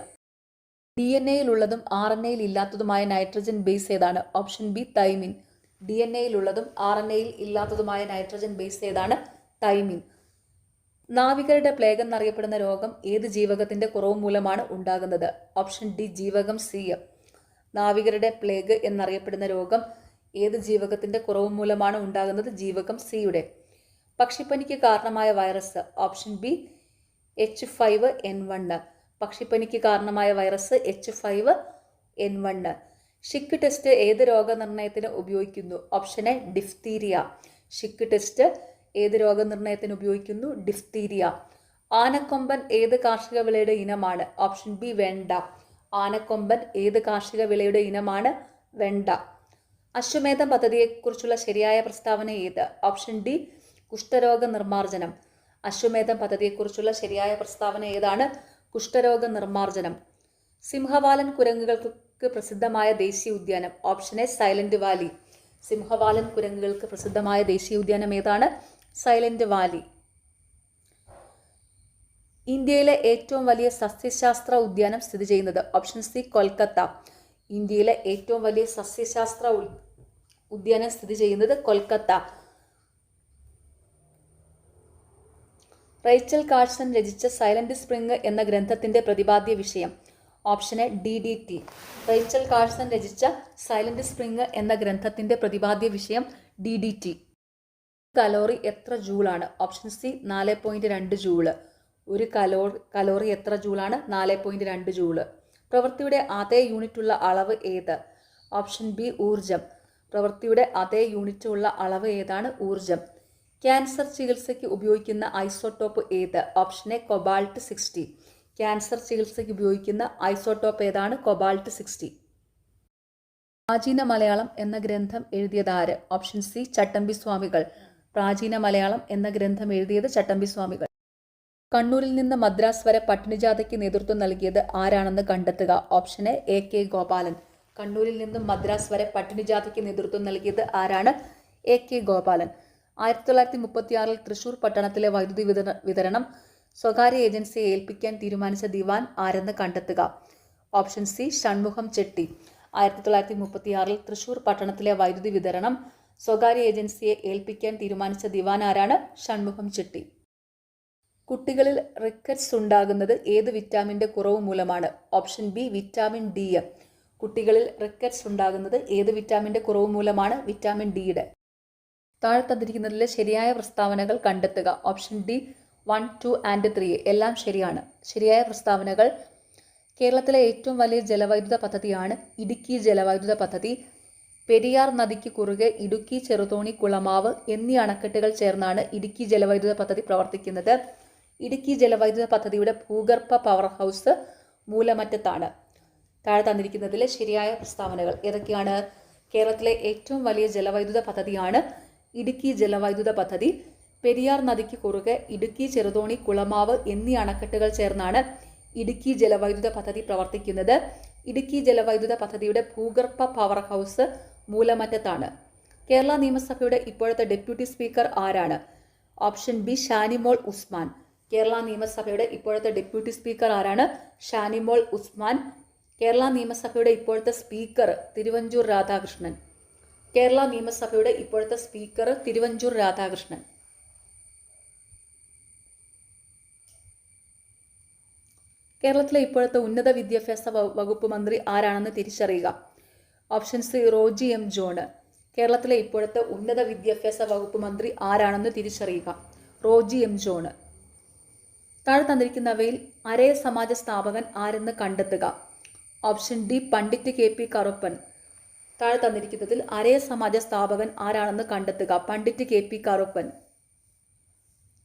DNA-യിലുള്ളതും RNA-യിൽ ഇല്ലാത്തതുമായ നൈട്രജൻ ബേസ് ഏതാണ്? Option B thymine. DNA-യിലുള്ളതും RNA-യിൽ ഇല്ലാത്തതുമായ നൈട്രജൻ ബേസ് ഏതാണ്? തൈമിൻ. നാവികരുടെ പ്ലേഗ് എന്നറിയപ്പെടുന്ന രോഗം ഏത് ജീവകത്തിന്റെ കുറവ് മൂലമാണ് ഉണ്ടാകുന്നത്? ഓപ്ഷൻ ഡി ജീവകം സി. നാവികരുടെ പ്ലേഗ് എന്നറിയപ്പെടുന്ന രോഗം ഏത് ജീവകത്തിന്റെ കുറവ് മൂലമാണ് ഉണ്ടാകുന്നത്? ജീവകം സിയുടെ. പക്ഷിപ്പനിക്ക് കാരണമായ വൈറസ് ഓപ്ഷൻ ബി H5N1. പക്ഷിപ്പനിക്ക് കാരണമായ വൈറസ് H5N1. ഷിക്ക് ടെസ്റ്റ് ഏത് രോഗനിർണയത്തിന് ഉപയോഗിക്കുന്നു? Option A diphtheria. ഷിക്ക് ടെസ്റ്റ് ഏത് രോഗനിർണയത്തിന് ഉപയോഗിക്കുന്നു? ഡിഫ്തീരിയ. ആനക്കൊമ്പൻ ഏത് കാർഷിക വിളയുടെ ഇനമാണ്? ഓപ്ഷൻ ബി വെണ്ട. ആനക്കൊമ്പൻ ഏത് കാർഷിക വിളയുടെ ഇനമാണ്? വെണ്ട. അശ്വമേധം പദ്ധതിയെക്കുറിച്ചുള്ള ശരിയായ പ്രസ്താവന ഏത്? ഓപ്ഷൻ ഡി കുഷ്ഠരോഗ നിർമ്മാർജ്ജനം. അശ്വമേധം പദ്ധതിയെക്കുറിച്ചുള്ള ശരിയായ പ്രസ്താവന ഏതാണ്? കുഷ്ഠരോഗ നിർമ്മാർജ്ജനം. സിംഹവാലൻ കുരങ്ങുകൾക്ക് പ്രസിദ്ധമായ ദേശീയ ഉദ്യാനം ഓപ്ഷൻ എ സൈലന്റ് വാലി. സിംഹവാലൻ കുരങ്ങുകൾക്ക് പ്രസിദ്ധമായ ദേശീയ ഉദ്യാനം ഏതാണ്? Silent Valley. ഇന്ത്യയിലെ ഏറ്റവും വലിയ സസ്യശാസ്ത്ര ഉദ്യാനം സ്ഥിതി ചെയ്യുന്നത് ഓപ്ഷൻ സി കൊൽക്കത്ത. ഇന്ത്യയിലെ ഏറ്റവും വലിയ സസ്യശാസ്ത്ര ഉദ്യാനം സ്ഥിതി ചെയ്യുന്നത് കൊൽക്കത്ത. റേച്ചൽ കാഴ്സൺ രചിച്ച സൈലന്റ് സ്പ്രിംഗ് എന്ന ഗ്രന്ഥത്തിന്റെ പ്രതിപാദ്യ വിഷയം option A DDT. Rachel Carson രചിച്ച സൈലന്റ് സ്പ്രിംഗ് എന്ന ഗ്രന്ഥത്തിന്റെ പ്രതിപാദ്യ വിഷയം DDT. കലോറി എത്ര ജൂളാണ്? Option C 4.2 joule. ഒരു കലോറി എത്ര ജൂളാണ്? 4.2 ജൂള്. പ്രവൃത്തിയുടെ അതേ യൂണിറ്റ് ഉള്ള അളവ് ഏത്? ഓപ്ഷൻ ബി ഊർജം. പ്രവൃത്തിയുടെ അതേ യൂണിറ്റ് ഉള്ള അളവ് ഏതാണ്? ഊർജം. ക്യാൻസർ ചികിത്സയ്ക്ക് ഉപയോഗിക്കുന്ന ഐസോട്ടോപ്പ് ഏത്? Option A cobalt 60. ക്യാൻസർ ചികിത്സയ്ക്ക് ഉപയോഗിക്കുന്ന ഐസോട്ടോപ്പ് ഏതാണ്? കൊബാൾട്ട് 60. പ്രാചീന മലയാളം എന്ന ഗ്രന്ഥം എഴുതിയത് ആര്? ഓപ്ഷൻ സി ചട്ടമ്പി സ്വാമികൾ. പ്രാചീന മലയാളം എന്ന ഗ്രന്ഥം എഴുതിയത് ചട്ടമ്പി സ്വാമികൾ. കണ്ണൂരിൽ നിന്ന് മദ്രാസ് വരെ പട്ടിണിജാഥയ്ക്ക് നേതൃത്വം നൽകിയത് ആരാണെന്ന് കണ്ടെത്തുക. Option A AK Gopalan. കണ്ണൂരിൽ നിന്നും മദ്രാസ് വരെ പട്ടിണിജാഥയ്ക്ക് നേതൃത്വം നൽകിയത് ആരാണ്? AK ഗോപാലൻ. 1936 തൃശൂർ പട്ടണത്തിലെ വൈദ്യുതി വിതരണം സ്വകാര്യ ഏജൻസിയെ ഏൽപ്പിക്കാൻ തീരുമാനിച്ച ദിവാൻ ആരെന്ന് കണ്ടെത്തുക. Option C Shanmukham Chetty. 1936 തൃശൂർ പട്ടണത്തിലെ വൈദ്യുതി വിതരണം സ്വകാര്യ ഏജൻസിയെ ഏൽപ്പിക്കാൻ തീരുമാനിച്ച ദിവാൻ ആരാണ്? ഷൺമുഖം ചെട്ടി. കുട്ടികളിൽ റിക്കറ്റ്സ് ഉണ്ടാകുന്നത് ഏത് വിറ്റാമിൻ്റെ കുറവ് മൂലമാണ്? Option B vitamin D. കുട്ടികളിൽ റിക്കറ്റ്സ് ഉണ്ടാകുന്നത് ഏത് വിറ്റാമിൻ്റെ കുറവ് മൂലമാണ്? വിറ്റാമിൻ Dയുടെ. താഴെ തന്നിരിക്കുന്നതിലെ ശരിയായ പ്രസ്താവനകൾ കണ്ടെത്തുക. ഓപ്ഷൻ ഡി 1, 2 ആൻഡ് 3 എല്ലാം ശരിയാണ്. ശരിയായ പ്രസ്താവനകൾ: കേരളത്തിലെ ഏറ്റവും വലിയ ജലവൈദ്യുത പദ്ധതിയാണ് ഇടുക്കി ജലവൈദ്യുത പദ്ധതി. പെരിയാർ നദിക്ക് കുറുകെ ഇടുക്കി, ചെറുതോണി, കുളമാവ് എന്നീ അണക്കെട്ടുകൾ ചേർന്നാണ് ഇടുക്കി ജലവൈദ്യുത പദ്ധതി പ്രവർത്തിക്കുന്നത്. ഇടുക്കി ജലവൈദ്യുത പദ്ധതിയുടെ ഭൂഗർഭ പവർ ഹൗസ് മൂലമറ്റത്താണ്. താഴെ തന്നിരിക്കുന്നതിലെ ശരിയായ പ്രസ്താവനകൾ ഏതൊക്കെയാണ്? കേരളത്തിലെ ഏറ്റവും വലിയ ജലവൈദ്യുത പദ്ധതിയാണ് ഇടുക്കി ജലവൈദ്യുത പദ്ധതി. പെരിയാർ നദിക്ക് കുറുകെ ഇടുക്കി, ചെറുതോണി, കുളമാവ് എന്നീ അണക്കെട്ടുകൾ ചേർന്നാണ് ഇടുക്കി ജലവൈദ്യുത പദ്ധതി പ്രവർത്തിക്കുന്നത്. ഇടുക്കി ജലവൈദ്യുത പദ്ധതിയുടെ ഭൂഗർഭ പവർ ഹൗസ് മൂലമറ്റത്താണ്. കേരള നിയമസഭയുടെ ഇപ്പോഴത്തെ ഡെപ്യൂട്ടി സ്പീക്കർ ആരാണ്? Option B Shanimol Usman. കേരള നിയമസഭയുടെ ഇപ്പോഴത്തെ ഡെപ്യൂട്ടി സ്പീക്കർ ആരാണ്? ഷാനിമോൾ ഉസ്മാൻ. കേരള നിയമസഭയുടെ ഇപ്പോഴത്തെ സ്പീക്കർ തിരുവഞ്ചൂർ രാധാകൃഷ്ണൻ. കേരള നിയമസഭയുടെ ഇപ്പോഴത്തെ സ്പീക്കർ തിരുവഞ്ചൂർ രാധാകൃഷ്ണൻ. കേരളത്തിലെ ഇപ്പോഴത്തെ ഉന്നത വിദ്യാഭ്യാസ വകുപ്പ് മന്ത്രി ആരാണെന്ന് തിരിച്ചറിയുക. Option C Roji M. John. കേരളത്തിലെ ഇപ്പോഴത്തെ ഉന്നത വിദ്യാഭ്യാസ വകുപ്പ് മന്ത്രി ആരാണെന്ന് തിരിച്ചറിയുക. റോജി M. ജോൺ. താഴെ തന്നിരിക്കുന്നവയിൽ അരയ സമാജ സ്ഥാപകൻ ആരെന്ന് കണ്ടെത്തുക. Option D Pandit KP Karuppan. താഴെ തന്നിരിക്കുന്നതിൽ അരയ സമാജ സ്ഥാപകൻ ആരാണെന്ന് കണ്ടെത്തുക. പണ്ഡിറ്റ് KP കറുപ്പൻ.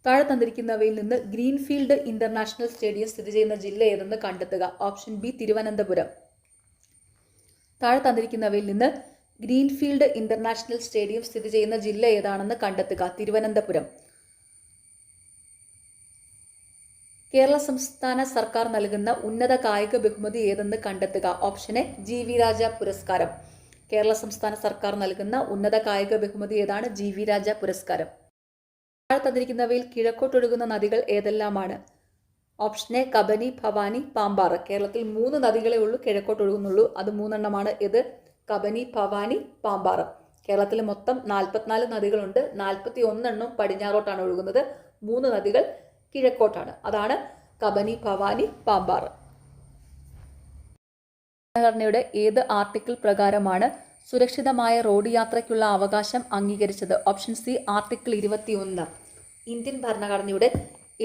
താഴെ തന്നിരിക്കുന്നവയിൽ നിന്ന് ഗ്രീൻഫീൽഡ് ഇന്റർനാഷണൽ സ്റ്റേഡിയം സ്ഥിതി ചെയ്യുന്ന ജില്ല ഏതെന്ന് കണ്ടെത്തുക. Option B Thiruvananthapuram. താഴെ തന്നിരിക്കുന്നവയിൽ നിന്ന് ഗ്രീൻഫീൽഡ് ഇന്റർനാഷണൽ സ്റ്റേഡിയം സ്ഥിതി ചെയ്യുന്ന ജില്ല ഏതാണെന്ന് കണ്ടെത്തുക. തിരുവനന്തപുരം. കേരള സംസ്ഥാന സർക്കാർ നൽകുന്ന ഉന്നത കായിക ബഹുമതി ഏതെന്ന് കണ്ടെത്തുക. ഓപ്ഷൻ എ GV രാജ പുരസ്കാരം. കേരള സംസ്ഥാന സർക്കാർ നൽകുന്ന ഉന്നത കായിക ബഹുമതി ഏതാണ്? GV രാജ പുരസ്കാരം. താഴെ തന്നിരിക്കുന്നവയിൽ കിഴക്കോട്ടൊഴുകുന്ന നദികൾ ഏതെല്ലാമാണ്? Option A Kabani, Bhavani, Pambar. കേരളത്തിൽ 3 നദികളെ ഉള്ളൂ കിഴക്കോട്ടൊഴുകുന്നുള്ളൂ. അത് 3 ഇത് കബനി, ഭവാനി, പാമ്പാറ്. കേരളത്തിൽ മൊത്തം 44 നദികളുണ്ട്. 41 പടിഞ്ഞാറോട്ടാണ് ഒഴുകുന്നത്. 3 നദികൾ കിഴക്കോട്ടാണ്. അതാണ് കബനി, ഭവാനി, പാമ്പാറ്. ഭരണഘടനയുടെ ഏത് ആർട്ടിക്കിൾ പ്രകാരമാണ് സുരക്ഷിതമായ റോഡ് യാത്രയ്ക്കുള്ള അവകാശം അംഗീകരിച്ചത്? Option C article 21. ഇന്ത്യൻ ഭരണഘടനയുടെ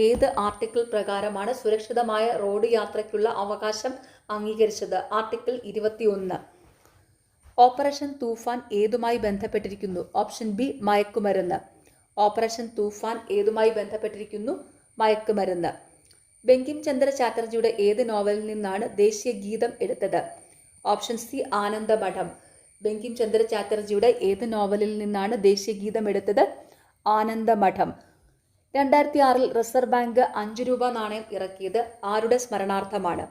ഏത് ആർട്ടിക്കിൾ പ്രകാരമാണ് സുരക്ഷിതമായ റോഡ് യാത്രയ്ക്കുള്ള അവകാശം അംഗീകരിച്ചത്? ആർട്ടിക്കിൾ 21. ഓപ്പറേഷൻ തൂഫാൻ ഏതുമായി ബന്ധപ്പെട്ടിരിക്കുന്നു? ഓപ്ഷൻ ബി മയക്കുമരുന്ന്. ഓപ്പറേഷൻ തൂഫാൻ ഏതുമായി ബന്ധപ്പെട്ടിരിക്കുന്നു? മയക്കുമരുന്ന്. ബങ്കിം ചന്ദ്ര ചാറ്റർജിയുടെ ഏത് നോവലിൽ നിന്നാണ് ദേശീയ ഗീതം എടുത്തത്? Option C Anandamath. ബങ്കിം ചന്ദ്ര ചാറ്റർജിയുടെ ഏത് നോവലിൽ നിന്നാണ് ദേശീയ ഗീതം എടുത്തത്? ആനന്ദമഠം. 2006 റിസർവ് ബാങ്ക് 5 രൂപ നാണയം ഇറക്കിയത് ആരുടെ സ്മരണാർത്ഥമാണ്?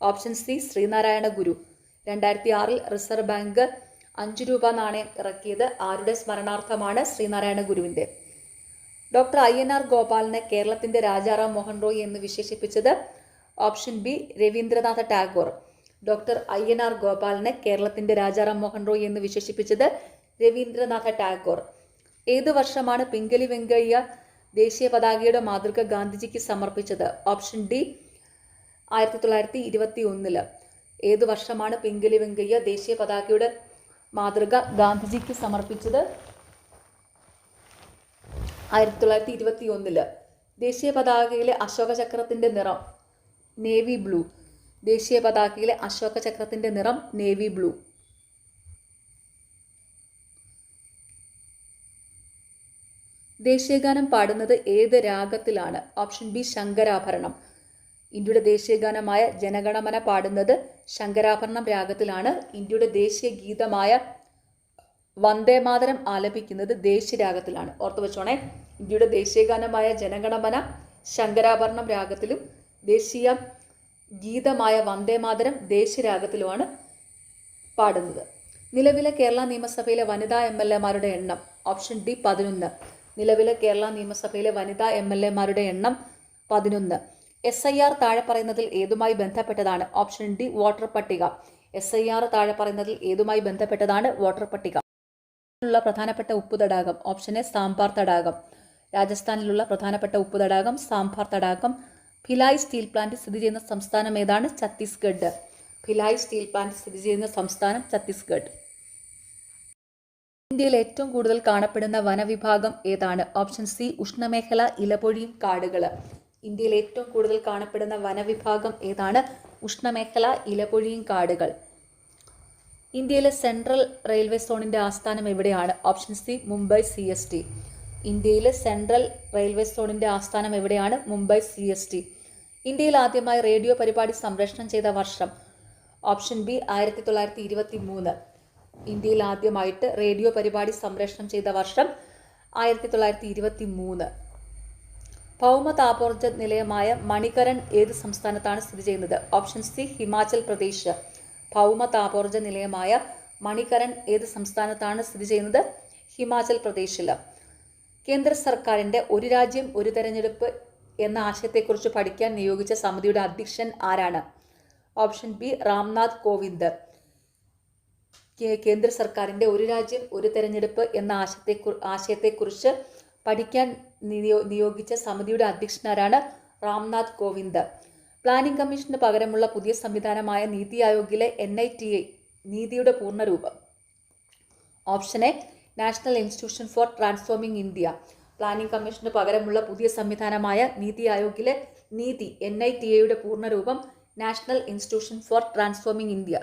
ഓപ്ഷൻ സി ശ്രീനാരായണ ഗുരു. 2006 റിസർവ് ബാങ്ക് 5 രൂപ നാണയം ഇറക്കിയത് ആരുടെ സ്മരണാർത്ഥമാണ്? ശ്രീനാരായണ ഗുരുവിൻ്റെ. ഡോക്ടർ INR ഗോപാലിനെ കേരളത്തിന്റെ രാജാറാം മോഹൻ റോയ് എന്ന് വിശേഷിപ്പിച്ചത്? Option B Rabindranath Tagore. Doctor INR ഗോപാലിനെ കേരളത്തിന്റെ രാജാറാം മോഹൻ റോയ് എന്ന് വിശേഷിപ്പിച്ചത്? രവീന്ദ്രനാഥ ടാഗോർ. ഏത് വർഷമാണ് പിംഗലി വെങ്കയ്യ ദേശീയ പതാകയുടെ മാതൃക ഗാന്ധിജിക്ക് സമർപ്പിച്ചത്? Option D 1921. ഏത് വർഷമാണ് പിംഗലി വെങ്കയ്യ ദേശീയ പതാകയുടെ മാതൃക ഗാന്ധിജിക്ക് സമർപ്പിച്ചത്? 1921. ദേശീയ പതാകയിലെ അശോക ചക്രത്തിന്റെ നിറം നേവി ബ്ലൂ. ദേശീയ പതാകയിലെ അശോക ചക്രത്തിന്റെ നിറം നേവി ബ്ലൂ. ദേശീയഗാനം പാടുന്നത് ഏത് രാഗത്തിലാണ്? Option B Shankarabharanam. ഇന്ത്യയുടെ ദേശീയഗാനമായ ജനഗണമന പാടുന്നത് ശങ്കരാഭരണം രാഗത്തിലാണ്. ഇന്ത്യയുടെ ദേശീയ ഗീതമായ വന്ദേമാതരം ആലപിക്കുന്നത് ദേശീയരാഗത്തിലാണ്. ഓർത്തു വെച്ചോണേ. ഇന്ത്യയുടെ ദേശീയഗാനമായ ജനഗണമന ശങ്കരാഭരണം രാഗത്തിലും ദേശീയ ഗീതമായ വന്ദേമാതരം ദേശീയരാഗത്തിലുമാണ് പാടുന്നത്. നിലവിലെ കേരള നിയമസഭയിലെ വനിതാ MLA-മാരുടെ എണ്ണം? Option D 11. നിലവിലെ കേരള നിയമസഭയിലെ വനിതാ MLA-മാരുടെ എണ്ണം 11. SIR താഴെ പറയുന്നതിൽ ഏതുമായി ബന്ധപ്പെട്ടതാണ്? ഓപ്ഷൻ ഡി വോട്ടർ പട്ടിക. SIR താഴെ പറയുന്നതിൽ ഏതുമായി ബന്ധപ്പെട്ടതാണ്? വോട്ടർ പട്ടിക. ുള്ള പ്രധാനപ്പെട്ട ഉപ്പു തടാകം? ഓപ്ഷൻ എ സാംഭാർ തടാകം. രാജസ്ഥാനിലുള്ള പ്രധാനപ്പെട്ട ഉപ്പു തടാകം സാംഭാർ തടാകം. ഭിലായ് സ്റ്റീൽ പ്ലാന്റ് സ്ഥിതി ചെയ്യുന്ന സംസ്ഥാനം ഏതാണ്? ഛത്തീസ്ഗഡ്. ഭിലായ് സ്റ്റീൽ പ്ലാന്റ് സ്ഥിതി ചെയ്യുന്ന സംസ്ഥാനം ഛത്തീസ്ഗഡ്. ഇന്ത്യയിൽ ഏറ്റവും കൂടുതൽ കാണപ്പെടുന്ന വനവിഭാഗം ഏതാണ്? ഓപ്ഷൻ സി ഉഷ്ണമേഖല ഇലപൊഴിയും കാടുകൾ. ഇന്ത്യയിൽ ഏറ്റവും കൂടുതൽ കാണപ്പെടുന്ന വനവിഭാഗം ഏതാണ്? ഉഷ്ണമേഖല ഇലപൊഴിയും കാടുകൾ. ഇന്ത്യയിലെ സെൻട്രൽ റെയിൽവേ സോണിന്റെ ആസ്ഥാനം എവിടെയാണ്? Option C Mumbai CST. ഇന്ത്യയിലെ സെൻട്രൽ റെയിൽവേ സോണിന്റെ ആസ്ഥാനം എവിടെയാണ്? മുംബൈ CST. ഇന്ത്യയിൽ ആദ്യമായി റേഡിയോ പരിപാടി സംപ്രേഷണം ചെയ്ത വർഷം? Option B 1923. ഇന്ത്യയിൽ ആദ്യമായിട്ട് റേഡിയോ പരിപാടി സംപ്രേഷണം ചെയ്ത വർഷം 1923. ഭൗമ താപോർജ്ജ നിലയമായ മണികരൺ ഏത് സംസ്ഥാനത്താണ് സ്ഥിതി ചെയ്യുന്നത്? Option C Himachal Pradesh. ഭൗമ താപോർജ്ജ നിലയമായ മണികരൺ ഏത് സംസ്ഥാനത്താണ് സ്ഥിതി ചെയ്യുന്നത്? ഹിമാചൽ പ്രദേശിൽ. കേന്ദ്ര സർക്കാരിൻ്റെ ഒരു രാജ്യം ഒരു തെരഞ്ഞെടുപ്പ് എന്ന ആശയത്തെക്കുറിച്ച് പഠിക്കാൻ നിയോഗിച്ച സമിതിയുടെ അധ്യക്ഷൻ ആരാണ്? Option B Ramnath Kovind. കേന്ദ്ര സർക്കാരിൻ്റെ ഒരു രാജ്യം ഒരു തെരഞ്ഞെടുപ്പ് എന്ന ആശയത്തെക്കുറിച്ച് പഠിക്കാൻ നിയോഗിച്ച സമിതിയുടെ അധ്യക്ഷനാരാണ്? രാംനാഥ് കോവിന്ദ്. പ്ലാനിംഗ് കമ്മീഷന് പകരമുള്ള പുതിയ സംവിധാനമായ നീതി ആയോഗിലെ NITA നീതിയുടെ പൂർണ്ണരൂപം? Option A national institution for transforming India. Planning കമ്മീഷന് പകരമുള്ള പുതിയ സംവിധാനമായ നീതി ആയോഗിലെ നീതി NITA പൂർണ്ണരൂപം national institution for transforming India.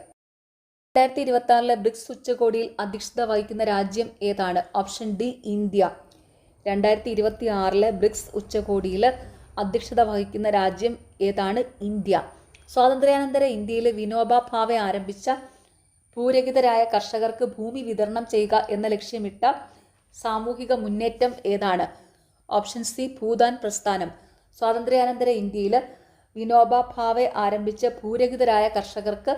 2026 BRICS ഉച്ചകോടിയിൽ അധ്യക്ഷത വഹിക്കുന്ന രാജ്യം ഏതാണ്? Option D India. 2026 ബ്രിക്സ് ഉച്ചകോടിയിൽ അധ്യക്ഷത വഹിക്കുന്ന രാജ്യം ഏതാണ്? ഇന്ത്യ. സ്വാതന്ത്ര്യാനന്തര ഇന്ത്യയിൽ വിനോബ ഭാവെ ആരംഭിച്ച ഭൂരഹിതരായ കർഷകർക്ക് ഭൂമി വിതരണം ചെയ്യുക എന്ന ലക്ഷ്യമിട്ട സാമൂഹിക മുന്നേറ്റം ഏതാണ്? ഓപ്ഷൻ സി ഭൂദാൻ പ്രസ്ഥാനം. സ്വാതന്ത്ര്യാനന്തര ഇന്ത്യയിൽ വിനോബ ഭാവെ ആരംഭിച്ച ഭൂരഹിതരായ കർഷകർക്ക്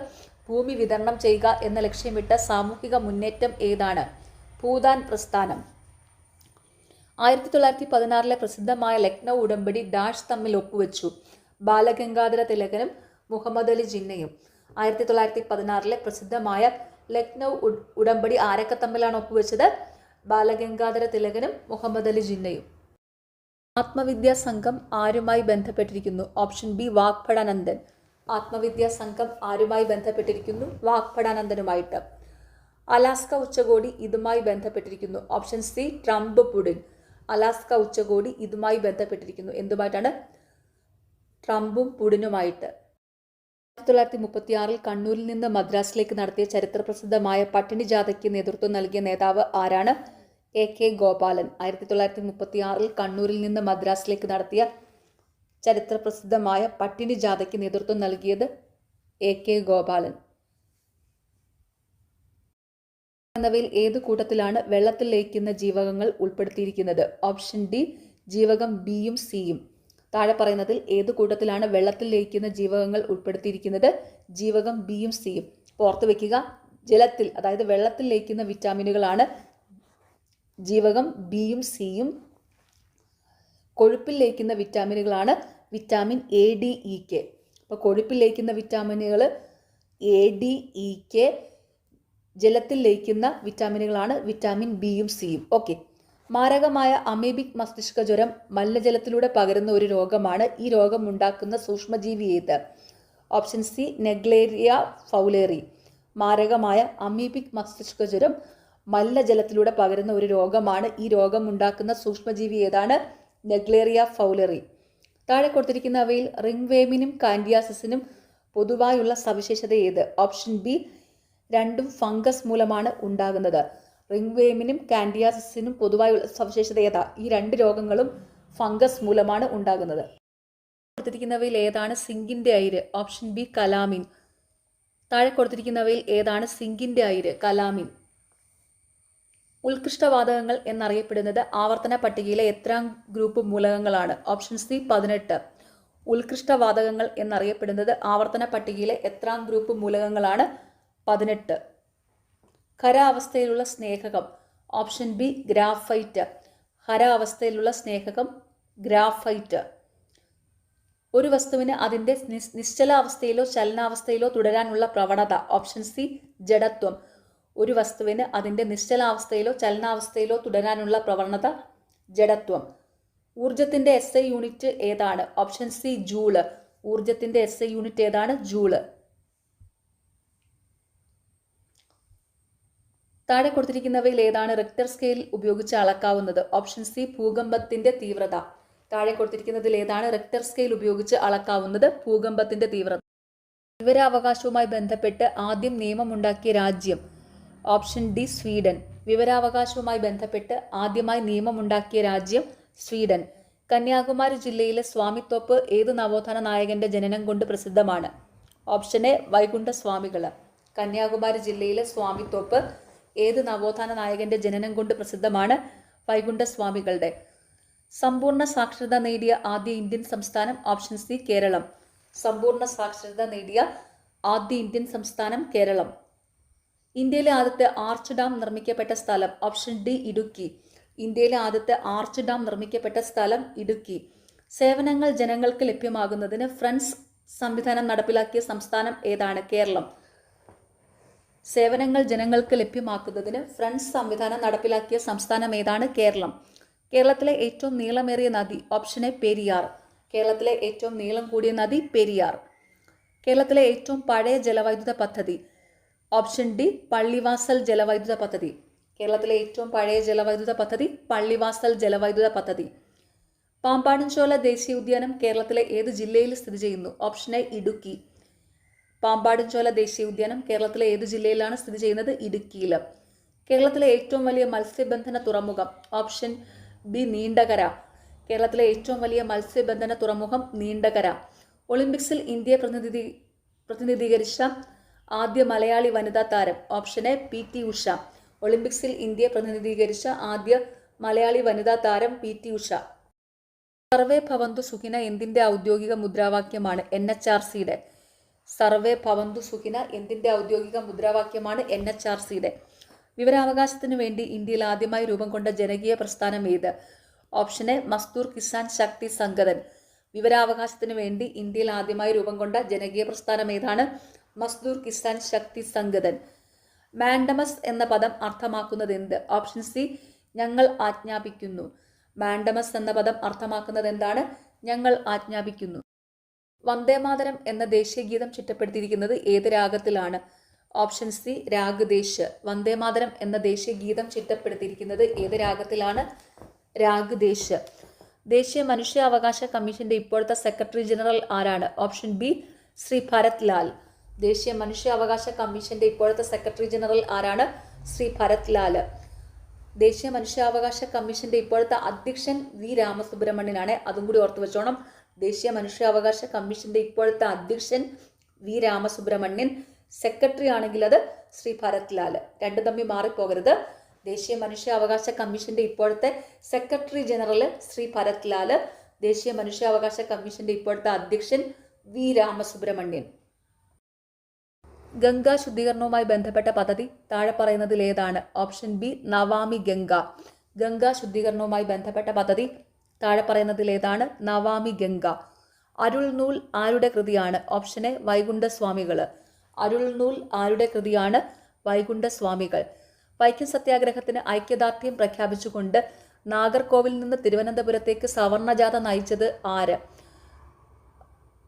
ഭൂമി വിതരണം ചെയ്യുക എന്ന ലക്ഷ്യമിട്ട സാമൂഹിക മുന്നേറ്റം ഏതാണ്? ഭൂദാൻ പ്രസ്ഥാനം. 1916 പ്രസിദ്ധമായ ലക്നൗ ഉടമ്പടി ഡാഷ് തമ്മിൽ ഒപ്പുവെച്ചു? ബാലഗംഗാധര തിലകനും മുഹമ്മദ് അലി ജിന്നയും. 1916 പ്രസിദ്ധമായ ലക്നൗ ഉടമ്പടി ആരൊക്കെ തമ്മിലാണ് ഒപ്പുവെച്ചത്? ബാലഗംഗാധര തിലകനും മുഹമ്മദ് അലി ജിന്നയും. ആത്മവിദ്യാ സംഘം ആരുമായി ബന്ധപ്പെട്ടിരിക്കുന്നു? Option B Vagbhatananda. ആത്മവിദ്യാ സംഘം ആരുമായി ബന്ധപ്പെട്ടിരിക്കുന്നു? വാഗ്ഭടാനന്ദനുമായിട്ട്. അലാസ്ക ഉച്ചകോടി ഇതുമായി ബന്ധപ്പെട്ടിരിക്കുന്നു? Option C Trump Putin. Alaska ഉച്ചകോടി ഇതുമായി ബന്ധപ്പെട്ടിരിക്കുന്നു. എന്തുമായിട്ടാണ്? ട്രംപും പുടിനുമായിട്ട്. 1936 കണ്ണൂരിൽ നിന്ന് മദ്രാസിലേക്ക് നടത്തിയ ചരിത്രപ്രസിദ്ധമായ പട്ടിണി ജാഥയ്ക്ക് നേതൃത്വം നൽകിയ നേതാവ് ആരാണ്? AK ഗോപാലൻ. 1936 കണ്ണൂരിൽ നിന്ന് മദ്രാസിലേക്ക് നടത്തിയ ചരിത്രപ്രസിദ്ധമായ പട്ടിണി ജാഥയ്ക്ക് നേതൃത്വം നൽകിയത് AK ഗോപാലൻ. എന്നവയിൽ ഏതു കൂട്ടത്തിലാണ് വെള്ളത്തിൽ ലയിക്കുന്ന ജീവകങ്ങൾ ഉൾപ്പെടുത്തിയിരിക്കുന്നത്? ഓപ്ഷൻ ഡി ജീവകം ബിയും സിയും. താഴെ പറയുന്നതിൽ ഏതു കൂട്ടത്തിലാണ് വെള്ളത്തിൽ ലയിക്കുന്ന ജീവകങ്ങൾ ഉൾപ്പെടുത്തിയിരിക്കുന്നത്? ജീവകം ബിയും സിയും. ഓർത്തു വെക്കുക, ജലത്തിൽ അതായത് വെള്ളത്തിൽ ലയിക്കുന്ന വിറ്റാമിനുകളാണ് ജീവകം ബിയും സിയും. കൊഴുപ്പിൽ ലയിക്കുന്ന വിറ്റാമിനുകളാണ് വിറ്റാമിൻ ADEK. അപ്പോൾ കൊഴുപ്പിൽ ലയിക്കുന്ന വിറ്റാമിനുകൾ ADEK, ജലത്തിൽ ലയിക്കുന്ന വിറ്റാമിനുകളാണ് വിറ്റാമിൻ ബിയും സിയും. ഓക്കെ. മാരകമായ അമീബിക് മസ്തിഷ്ക ജ്വരം മലിനജലത്തിലൂടെ പകരുന്ന ഒരു രോഗമാണ്. ഈ രോഗം ഉണ്ടാക്കുന്ന സൂക്ഷ്മജീവി ഏത്? Option C Naegleria fowleri. മാരകമായ അമീബിക് മസ്തിഷ്ക ജ്വരം മലിനജലത്തിലൂടെ പകരുന്ന ഒരു രോഗമാണ്. ഈ രോഗം ഉണ്ടാക്കുന്ന സൂക്ഷ്മജീവി ഏതാണ്? Naegleria fowleri. താഴെ കൊടുത്തിരിക്കുന്നവയിൽ റിംഗ്വേമിനും കാൻഡിയാസിസിനും പൊതുവായുള്ള സവിശേഷത ഏത്? ഓപ്ഷൻ ബി രണ്ടും ഫംഗസ് മൂലമാണ് ഉണ്ടാകുന്നത്. റിംഗ്വേമിനും കാൻഡിയാസിസിനും പൊതുവായുള്ള സവിശേഷത ഏതാ? ഈ രണ്ട് രോഗങ്ങളും ഫംഗസ് മൂലമാണ് ഉണ്ടാകുന്നത്. കൊടുത്തിരിക്കുന്നവയിൽ ഏതാണ് സിങ്കിന്റെ അയിര്? Option B calamine. താഴെ കൊടുത്തിരിക്കുന്നവയിൽ ഏതാണ് സിങ്കിന്റെ അയിര്? കലാമിൻ. ഉത്കൃഷ്ടവാതകങ്ങൾ എന്നറിയപ്പെടുന്നത് ആവർത്തന പട്ടികയിലെ എത്രാം ഗ്രൂപ്പ് മൂലകങ്ങളാണ്? Option C 18. ഉത്കൃഷ്ടവാതകങ്ങൾ എന്നറിയപ്പെടുന്നത് ആവർത്തന പട്ടികയിലെ എത്രാം ഗ്രൂപ്പ് മൂലകങ്ങളാണ്? 18. ഖരാവസ്ഥയിലുള്ള സ്നേഹകം. Option B graphite. ഖരാവസ്ഥയിലുള്ള സ്നേഹകം ഗ്രാഫൈറ്റ്. ഒരു വസ്തുവിന് അതിൻ്റെ നിശ്ചലാവസ്ഥയിലോ ചലനാവസ്ഥയിലോ തുടരാനുള്ള പ്രവണത. ഓപ്ഷൻ സി ജഡത്വം. ഒരു വസ്തുവിന് അതിൻ്റെ നിശ്ചലാവസ്ഥയിലോ ചലനാവസ്ഥയിലോ തുടരാനുള്ള പ്രവണത ജഡത്വം. ഊർജത്തിൻ്റെ SI യൂണിറ്റ് ഏതാണ്? Option C joule. ഊർജത്തിൻ്റെ SI യൂണിറ്റ് ഏതാണ്? ജൂള്. താഴെ കൊടുത്തിരിക്കുന്നവയിൽ ഏതാണ് റിക്ടർ സ്കെയിൽ ഉപയോഗിച്ച് അളക്കാവുന്നത്? ഓപ്ഷൻ സി ഭൂകമ്പത്തിന്റെ തീവ്രത. താഴെ കൊടുത്തിരിക്കുന്നതിൽ ഏതാണ് റിക്ടർ സ്കെയിൽ ഉപയോഗിച്ച് അളക്കാവുന്നത്? ഭൂകമ്പത്തിന്റെ തീവ്രത. വിവരാവകാശവുമായി ബന്ധപ്പെട്ട് ആദ്യം നിയമമുണ്ടാക്കിയ രാജ്യം? Option D Sweden. വിവരാവകാശവുമായി ബന്ധപ്പെട്ട് ആദ്യമായി നിയമമുണ്ടാക്കിയ രാജ്യം സ്വീഡൻ. കന്യാകുമാരി ജില്ലയിലെ സ്വാമിത്തോപ്പ് ഏത് നവോത്ഥാന നായകന്റെ ജനനം കൊണ്ട് പ്രസിദ്ധമാണ്? Option A വൈകുണ്ഠസ്വാമികൾ. കന്യാകുമാരി ജില്ലയിലെ സ്വാമിത്തോപ്പ് ഏത് നവോത്ഥാന നായകന്റെ ജനനം കൊണ്ട് പ്രസിദ്ധമാണ്? വൈകുണ്ഠസ്വാമികളുടെ. സമ്പൂർണ്ണ സാക്ഷരത നേടിയ ആദ്യ ഇന്ത്യൻ സംസ്ഥാനം? Option C Keralam. സമ്പൂർണ്ണ സാക്ഷരത നേടിയ ആദ്യ ഇന്ത്യൻ സംസ്ഥാനം കേരളം. ഇന്ത്യയിലെ ആദ്യത്തെ ആർച്ച് ഡാം നിർമ്മിക്കപ്പെട്ട സ്ഥലം? Option D Idukki. ഇന്ത്യയിലെ ആദ്യത്തെ ആർച്ച് ഡാം നിർമ്മിക്കപ്പെട്ട സ്ഥലം ഇടുക്കി. സേവനങ്ങൾ ജനങ്ങൾക്ക് ലഭ്യമാകുന്നതിന് ഫ്രണ്ട്സ് സംവിധാനം നടപ്പിലാക്കിയ സംസ്ഥാനം ഏതാണ്? കേരളം. സേവനങ്ങൾ ജനങ്ങൾക്ക് ലഭ്യമാക്കുന്നതിന് ഫ്രണ്ട്സ് സംവിധാനം നടപ്പിലാക്കിയ സംസ്ഥാനം ഏതാണ്? കേരളം. കേരളത്തിലെ ഏറ്റവും നീളമേറിയ നദി? Option A Periyar. കേരളത്തിലെ ഏറ്റവും നീളം കൂടിയ നദി പെരിയാർ. കേരളത്തിലെ ഏറ്റവും പഴയ ജലവൈദ്യുത പദ്ധതി? ഓപ്ഷൻ ഡി പള്ളിവാസൽ ജലവൈദ്യുത പദ്ധതി. കേരളത്തിലെ ഏറ്റവും പഴയ ജലവൈദ്യുത പദ്ധതി പള്ളിവാസൽ ജലവൈദ്യുത പദ്ധതി. പാമ്പാടുംചോല ദേശീയ ഉദ്യാനം കേരളത്തിലെ ഏത് ജില്ലയിൽ സ്ഥിതി ചെയ്യുന്നു? Option A Idukki. പാമ്പാടുംചോല ദേശീയ ഉദ്യാനം കേരളത്തിലെ ഏത് ജില്ലയിലാണ് സ്ഥിതി ചെയ്യുന്നത്? ഇടുക്കിയിൽ. കേരളത്തിലെ ഏറ്റവും വലിയ മത്സ്യബന്ധന തുറമുഖം? Option B Neendakara. കേരളത്തിലെ ഏറ്റവും വലിയ മത്സ്യബന്ധന തുറമുഖം നീണ്ടകര. ഒളിമ്പിക്സിൽ ഇന്ത്യയെ പ്രതിനിധീകരിച്ച ആദ്യ മലയാളി വനിതാ താരം? Option A PT Usha. ഒളിമ്പിക്സിൽ ഇന്ത്യയെ പ്രതിനിധീകരിച്ച ആദ്യ മലയാളി വനിതാ താരം PT ഉഷ. സർവേ ഭവന്തു സുഖിന എന്തിന്റെ ഔദ്യോഗിക മുദ്രാവാക്യമാണ്? NHRCയുടെ. സർവേ ഭവന്തു സുഖിന എന്തിൻ്റെ ഔദ്യോഗിക മുദ്രാവാക്യമാണ് NHRCയുടെ? വിവരാവകാശത്തിനു വേണ്ടി ഇന്ത്യയിൽ ആദ്യമായി രൂപം കൊണ്ട ജനകീയ പ്രസ്ഥാനം ഏത്? ഓപ്ഷൻ എ മസ്ദൂർ കിസാൻ ശക്തി സംഗതൻ. വിവരാവകാശത്തിനു വേണ്ടി ഇന്ത്യയിൽ ആദ്യമായി രൂപം കൊണ്ട ജനകീയ പ്രസ്ഥാനം ഏതാണ്? മസ്ദൂർ കിസാൻ ശക്തി സംഗതൻ. മാൻഡമസ് എന്ന പദം അർത്ഥമാക്കുന്നത് എന്ത്? ഓപ്ഷൻ സി ഞങ്ങൾ ആജ്ഞാപിക്കുന്നു. മാൻഡമസ് എന്ന പദം അർത്ഥമാക്കുന്നത് എന്താണ്? ഞങ്ങൾ ആജ്ഞാപിക്കുന്നു. വന്ദേമാതരം എന്ന ദേശീയ ഗീതം ചിട്ടപ്പെടുത്തിയിരിക്കുന്നത് ഏത് രാഗത്തിലാണ്? Option C Ragdesh. വന്ദേമാതരം എന്ന ദേശീയ ഗീതം ചിട്ടപ്പെടുത്തിയിരിക്കുന്നത് ഏത് രാഗത്തിലാണ്? രാഗ്ദേശ്. ദേശീയ മനുഷ്യാവകാശ കമ്മീഷന്റെ ഇപ്പോഴത്തെ സെക്രട്ടറി ജനറൽ ആരാണ്? Option B Shri Bharat Lal. ദേശീയ മനുഷ്യാവകാശ കമ്മീഷന്റെ ഇപ്പോഴത്തെ സെക്രട്ടറി ജനറൽ ആരാണ്? ശ്രീ ഭരത് ലാൽ. ദേശീയ മനുഷ്യാവകാശ കമ്മീഷന്റെ ഇപ്പോഴത്തെ അധ്യക്ഷൻ വി രാമസുബ്രഹ്മണ്യനാണ്. അതും കൂടി ഓർത്തു വെച്ചോണം. ദേശീയ മനുഷ്യാവകാശ കമ്മീഷന്റെ ഇപ്പോഴത്തെ അധ്യക്ഷൻ വി രാമസുബ്രഹ്മണ്യൻ. സെക്രട്ടറി ആണെങ്കിൽ അത് ശ്രീ ഭരത് ലാൽ. രണ്ടും തമ്മിൽ മാറിപ്പോകരുത്. ദേശീയ മനുഷ്യാവകാശ കമ്മീഷന്റെ ഇപ്പോഴത്തെ സെക്രട്ടറി ജനറൽ ശ്രീ ഭരത് ലാൽ. ദേശീയ മനുഷ്യാവകാശ കമ്മീഷന്റെ ഇപ്പോഴത്തെ അധ്യക്ഷൻ വി രാമസുബ്രഹ്മണ്യൻ. ഗംഗാ ശുദ്ധീകരണവുമായി ബന്ധപ്പെട്ട പദ്ധതി താഴെ പറയുന്നതിൽ ഏതാണ്? Option B Namami Ganga. ഗംഗാ ശുദ്ധീകരണവുമായി ബന്ധപ്പെട്ട പദ്ധതി താഴെ പറയുന്നതിൽ ഏതാണ്? നവാമി ഗംഗ. അരുൾ നൂൽ ആരുടെ കൃതിയാണ്? Option A വൈകുണ്ഠസ്വാമികൾ. അരുൾ നൂൽ ആരുടെ കൃതിയാണ്? വൈകുണ്ഠസ്വാമികൾ. വൈക്കം സത്യാഗ്രഹത്തിന് ഐക്യദാർഢ്യം പ്രഖ്യാപിച്ചുകൊണ്ട് നാഗർകോവിൽ നിന്ന് തിരുവനന്തപുരത്തേക്ക് സവർണജാഥ നയിച്ചത് ആര്?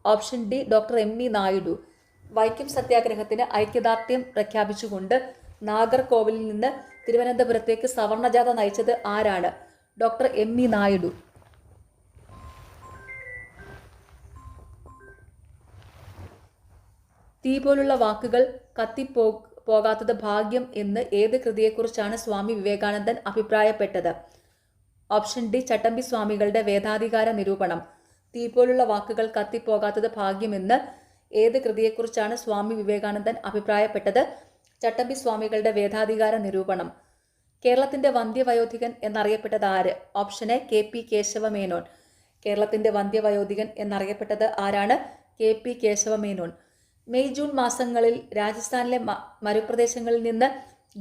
Option D doctor ME Naidu. Vaikom സത്യാഗ്രഹത്തിന് ഐക്യദാർഢ്യം പ്രഖ്യാപിച്ചുകൊണ്ട് നാഗർകോവിലിൽ നിന്ന് തിരുവനന്തപുരത്തേക്ക് സവർണജാഥ നയിച്ചത് ആരാണ്? Doctor ME Naidu. തീ പോലുള്ള വാക്കുകൾ കത്തിപ്പോകാത്തത് ഭാഗ്യം എന്ന് ഏത് കൃതിയെക്കുറിച്ചാണ് സ്വാമി വിവേകാനന്ദൻ അഭിപ്രായപ്പെട്ടത്? ഓപ്ഷൻ ഡി ചട്ടമ്പി സ്വാമികളുടെ വേദാധികാര നിരൂപണം. തീ പോലുള്ള വാക്കുകൾ കത്തിപ്പോകാത്തത് ഭാഗ്യമെന്ന് ഏത് കൃതിയെക്കുറിച്ചാണ് സ്വാമി വിവേകാനന്ദൻ അഭിപ്രായപ്പെട്ടത്? ചട്ടമ്പി സ്വാമികളുടെ വേദാധികാര നിരൂപണം. കേരളത്തിന്റെ വന്ധ്യവയോധികൻ എന്നറിയപ്പെട്ടത് ആര്? Option A KP Kesava Menon. കേരളത്തിന്റെ വന്ധ്യവയോധികൻ എന്നറിയപ്പെട്ടത് ആരാണ്? KP കേശവമേനോൻ. മെയ് ജൂൺ മാസങ്ങളിൽ രാജസ്ഥാനിലെ മരുപ്രദേശങ്ങളിൽ നിന്ന്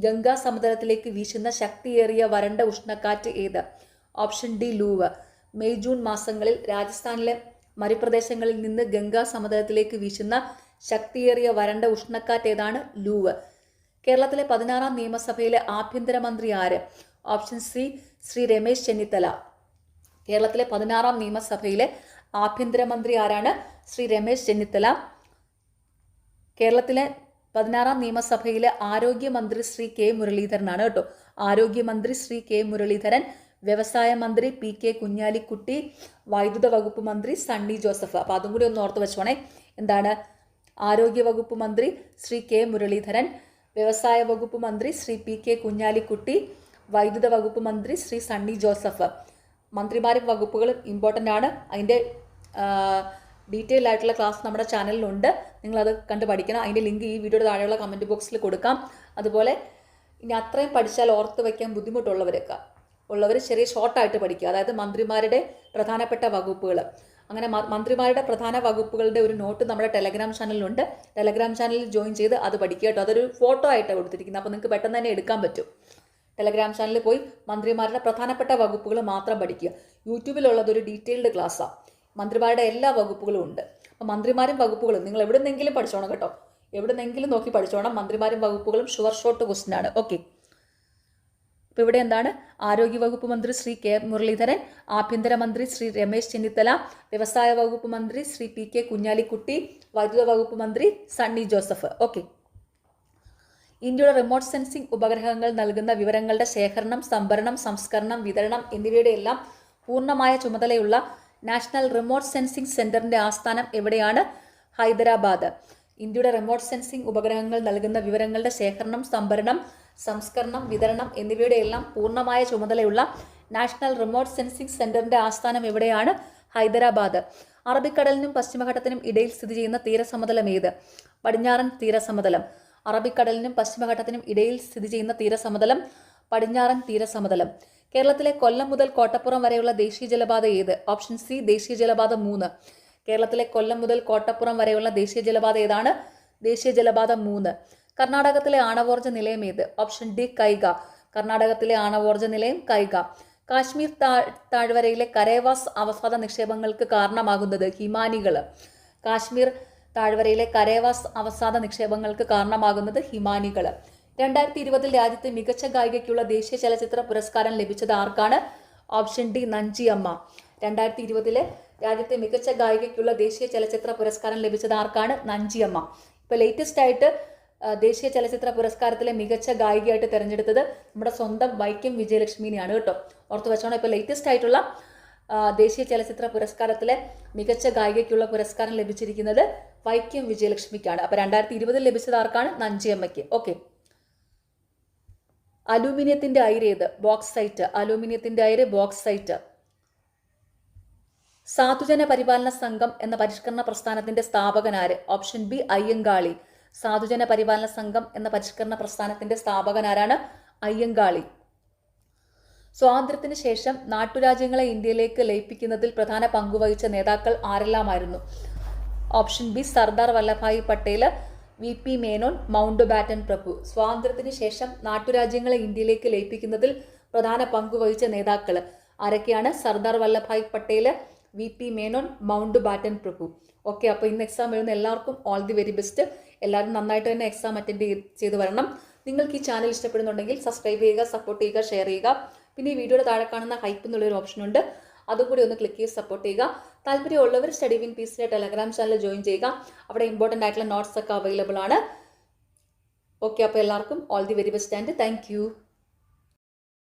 ഗംഗാ സമതലത്തിലേക്ക് വീശുന്ന ശക്തിയേറിയ വരണ്ട ഉഷ്ണക്കാറ്റ് ഏത്? Option D loo. May June മാസങ്ങളിൽ രാജസ്ഥാനിലെ മരുപ്രദേശങ്ങളിൽ നിന്ന് ഗംഗാ സമതലത്തിലേക്ക് വീശുന്ന ശക്തിയേറിയ വരണ്ട ഉഷ്ണക്കാറ്റ് ഏതാണ്? ലൂവ്. കേരളത്തിലെ 16ാം നിയമസഭയിലെ ആഭ്യന്തരമന്ത്രി ആര്? Option C Shri Ramesh Chennithala. കേരളത്തിലെ 16ാം നിയമസഭയിലെ ആഭ്യന്തരമന്ത്രി ആരാണ്? ശ്രീ രമേശ് ചെന്നിത്തല. കേരളത്തിലെ 16ാം നിയമസഭയിലെ ആരോഗ്യമന്ത്രി ശ്രീ K മുരളീധരനാണ് കേട്ടോ. ആരോഗ്യമന്ത്രി ശ്രീ K മുരളീധരൻ. വ്യവസായ മന്ത്രി PK കുഞ്ഞാലിക്കുട്ടി. വൈദ്യുത വകുപ്പ് മന്ത്രി സണ്ണി ജോസഫ്. അപ്പോൾ അതും കൂടി ഒന്ന് ഓർത്ത് വെച്ചോണേ. എന്താണ്? ആരോഗ്യ വകുപ്പ് മന്ത്രി ശ്രീ K മുരളീധരൻ, വ്യവസായ വകുപ്പ് മന്ത്രി ശ്രീ PK കുഞ്ഞാലിക്കുട്ടി, വൈദ്യുത വകുപ്പ് മന്ത്രി ശ്രീ സണ്ണി ജോസഫ്. മന്ത്രിമാരും വകുപ്പുകളും ഇമ്പോർട്ടൻ്റ് ആണ്. അതിൻ്റെ ഡീറ്റെയിൽ ആയിട്ടുള്ള ക്ലാസ് നമ്മുടെ ചാനലിലുണ്ട്. നിങ്ങളത് കണ്ട് പഠിക്കണം. അതിൻ്റെ ലിങ്ക് ഈ വീഡിയോയുടെ താഴെയുള്ള കമൻറ്റ് ബോക്സിൽ കൊടുക്കാം. അതുപോലെ ഇനി അത്രയും പഠിച്ചാൽ ഓർത്ത് വയ്ക്കാൻ ബുദ്ധിമുട്ടുള്ളവർ ചെറിയ ഷോർട്ടായിട്ട് പഠിക്കുക. അതായത് മന്ത്രിമാരുടെ പ്രധാനപ്പെട്ട വകുപ്പുകൾ. അങ്ങനെ മന്ത്രിമാരുടെ പ്രധാന വകുപ്പുകളുടെ ഒരു നോട്ട് നമ്മുടെ ടെലഗ്രാം ചാനലിലുണ്ട്. ടെലഗ്രാം ചാനലിൽ ജോയിൻ ചെയ്ത് അത് പഠിക്കുക കേട്ടോ. അതൊരു ഫോട്ടോ ആയിട്ടാണ് കൊടുത്തിരിക്കുന്നത്. അപ്പോൾ നിങ്ങൾക്ക് പെട്ടെന്ന് തന്നെ എടുക്കാൻ പറ്റും. ടെലഗ്രാം ചാനലിൽ പോയി മന്ത്രിമാരുടെ പ്രധാനപ്പെട്ട വകുപ്പുകൾ മാത്രം പഠിക്കുക. യൂട്യൂബിലുള്ളതൊരു ഡീറ്റെയിൽഡ് ക്ലാസ്സാണ്. മന്ത്രിമാരുടെ എല്ലാ വകുപ്പുകളും ഉണ്ട്. അപ്പോൾ മന്ത്രിമാരും വകുപ്പുകളും നിങ്ങൾ എവിടെ നിന്നെങ്കിലും പഠിച്ചോണം കേട്ടോ. എവിടെ നിന്നെങ്കിലും നോക്കി പഠിച്ചോണം. മന്ത്രിമാരും വകുപ്പുകളും ഷുവർ ഷോർട്ട് ക്വസ്റ്റ്യൻ ആണ്. ഓക്കെ. അപ്പോൾ ഇവിടെ എന്താണ്? ആരോഗ്യവകുപ്പ് മന്ത്രി ശ്രീ K മുരളീധരൻ, ആഭ്യന്തരമന്ത്രി ശ്രീ രമേശ് ചെന്നിത്തല, വ്യവസായ വകുപ്പ് മന്ത്രി ശ്രീ PK കുഞ്ഞാലിക്കുട്ടി, വൈദ്യുത വകുപ്പ് മന്ത്രി സണ്ണി ജോസഫ്. ഓക്കെ. ഇന്ത്യയുടെ റിമോട്ട് സെൻസിംഗ് ഉപഗ്രഹങ്ങൾ നൽകുന്ന വിവരങ്ങളുടെ ശേഖരണം, സംഭരണം, സംസ്കരണം, വിതരണം എന്നിവയുടെ എല്ലാം പൂർണ്ണമായ ചുമതലയുള്ള നാഷണൽ റിമോട്ട് സെൻസിംഗ് സെന്ററിന്റെ ആസ്ഥാനം എവിടെയാണ്? ഹൈദരാബാദ്. ഇന്ത്യയുടെ റിമോട്ട് സെൻസിംഗ് ഉപഗ്രഹങ്ങൾ നൽകുന്ന വിവരങ്ങളുടെ ശേഖരണം, സംഭരണം, സംസ്കരണം, വിതരണം എന്നിവയുടെ എല്ലാം പൂർണ്ണമായ ചുമതലയുള്ള നാഷണൽ റിമോട്ട് സെൻസിംഗ് സെന്ററിന്റെ ആസ്ഥാനം എവിടെയാണ്? ഹൈദരാബാദ്. അറബിക്കടലിനും പശ്ചിമഘട്ടത്തിനും ഇടയിൽ സ്ഥിതി ചെയ്യുന്ന തീരസമതലം ഏത്? പടിഞ്ഞാറൻ തീരസമതലം. അറബിക്കടലിനും പശ്ചിമഘട്ടത്തിനും ഇടയിൽ സ്ഥിതി ചെയ്യുന്ന തീരസമതലം പടിഞ്ഞാറൻ തീരസമതലം. കേരളത്തിലെ കൊല്ലം മുതൽ കോട്ടപ്പുറം വരെയുള്ള ദേശീയ ജലപാത ഏത്? ഓപ്ഷൻ സി ദേശീയ ജലപാത 3. കേരളത്തിലെ കൊല്ലം മുതൽ കോട്ടപ്പുറം വരെയുള്ള ദേശീയ ജലപാത ഏതാണ്? ദേശീയ ജലപാത 3. കർണാടകത്തിലെ ആണവോർജ്ജ നിലയം ഏത്? Option D Kaiga. കർണാടകത്തിലെ ആണവോർജ്ജ നിലയം കൈഗ. കാശ്മീർ താഴ്വരയിലെ കരേവാസ് അവസാദ നിക്ഷേപങ്ങൾക്ക് കാരണമാകുന്നത്? ഹിമാനികൾ. കാശ്മീർ താഴ്വരയിലെ കരേവാസ് അവസാദ നിക്ഷേപങ്ങൾക്ക് കാരണമാകുന്നത് ഹിമാനികൾ. 2020 രാജ്യത്തെ മികച്ച ഗായികയ്ക്കുള്ള ദേശീയ ചലച്ചിത്ര പുരസ്കാരം ലഭിച്ചത് ആർക്കാണ്? Option D Nanjiyamma. 2020 രാജ്യത്തെ മികച്ച ഗായികയ്ക്കുള്ള ദേശീയ ചലച്ചിത്ര പുരസ്കാരം ലഭിച്ചത് ആർക്കാണ്? നഞ്ചിയമ്മ. ഇപ്പോൾ ലേറ്റസ്റ്റ് ആയിട്ട് ദേശീയ ചലച്ചിത്ര പുരസ്കാരത്തിലെ മികച്ച ഗായികയായിട്ട് തിരഞ്ഞെടുത്തത് നമ്മുടെ സ്വന്തം വൈക്കം വിജയലക്ഷ്മിനെയാണ് കേട്ടോ. ഓർത്ത് വെച്ചോണം. ഇപ്പോൾ ലേറ്റസ്റ്റ് ആയിട്ടുള്ള ദേശീയ ചലച്ചിത്ര പുരസ്കാരത്തിലെ മികച്ച ഗായികയ്ക്കുള്ള പുരസ്കാരം ലഭിച്ചിരിക്കുന്നത് വൈക്കം വിജയലക്ഷ്മിക്കാണ്. അപ്പോൾ 2020 ലഭിച്ചത് ആർക്കാണ്? നഞ്ചിയമ്മയ്ക്ക്. ഓക്കെ. അലൂമിനിയത്തിന്റെ അയിര് ഏത്? ബോക്സൈറ്റ്. അലൂമിനിയത്തിന്റെ അയിര് ബോക്സൈറ്റ്. സാധുജന പരിപാലന സംഘം എന്ന പരിഷ്കരണ പ്രസ്ഥാനത്തിന്റെ സ്ഥാപകനാര്? Option B Ayyankali. സാധുജന പരിപാലന സംഘം എന്ന പരിഷ്കരണ പ്രസ്ഥാനത്തിന്റെ സ്ഥാപകനാരാണ്? അയ്യങ്കാളി. സ്വാതന്ത്ര്യത്തിന് ശേഷം നാട്ടുരാജ്യങ്ങളെ ഇന്ത്യയിലേക്ക് ലയിപ്പിക്കുന്നതിൽ പ്രധാന പങ്കുവഹിച്ച നേതാക്കൾ ആരെല്ലാമായിരുന്നു? Option B Sardar Vallabhbhai Patel, V P. Menon, Mountbatten പ്രഭു. സ്വാതന്ത്ര്യത്തിന് ശേഷം നാട്ടുരാജ്യങ്ങളെ ഇന്ത്യയിലേക്ക് ലയിപ്പിക്കുന്നതിൽ പ്രധാന പങ്കുവഹിച്ച നേതാക്കൾ ആരൊക്കെയാണ്? Sardar Vallabhbhai Patel, V P. Menon, Mountbatten പ്രഭു. ഓക്കെ. അപ്പോൾ ഇന്ന് എക്സാം എഴുതുന്ന എല്ലാവർക്കും ഓൾ ദി വെരി ബെസ്റ്റ്. എല്ലാവരും നന്നായിട്ട് തന്നെ എക്സാം അറ്റൻഡ് ചെയ്ത് വരണം. നിങ്ങൾക്ക് ഈ ചാനൽ ഇഷ്ടപ്പെടുന്നുണ്ടെങ്കിൽ സബ്സ്ക്രൈബ് ചെയ്യുക, സപ്പോർട്ട് ചെയ്യുക, ഷെയർ ചെയ്യുക. പിന്നെ ഈ വീഡിയോയുടെ താഴെ കാണുന്ന ഹൈപ്പ് എന്നുള്ളൊരു ഓപ്ഷൻ ഉണ്ട്, അതുകൂടി ഒന്ന് ക്ലിക്ക് ചെയ്ത് സപ്പോർട്ട് ചെയ്യുക. താല്പര്യമുള്ളവർ സ്റ്റഡി വിൻ പീസിലെ ടെലഗ്രാം ചാനൽ ജോയിൻ ചെയ്യുക. അവിടെ ഇമ്പോർട്ടൻ്റ് ആയിട്ടുള്ള നോട്ട്സ് ഒക്കെ അവൈലബിൾ ആണ്. ഓക്കെ. അപ്പോൾ എല്ലാവർക്കും all the very best and thank you.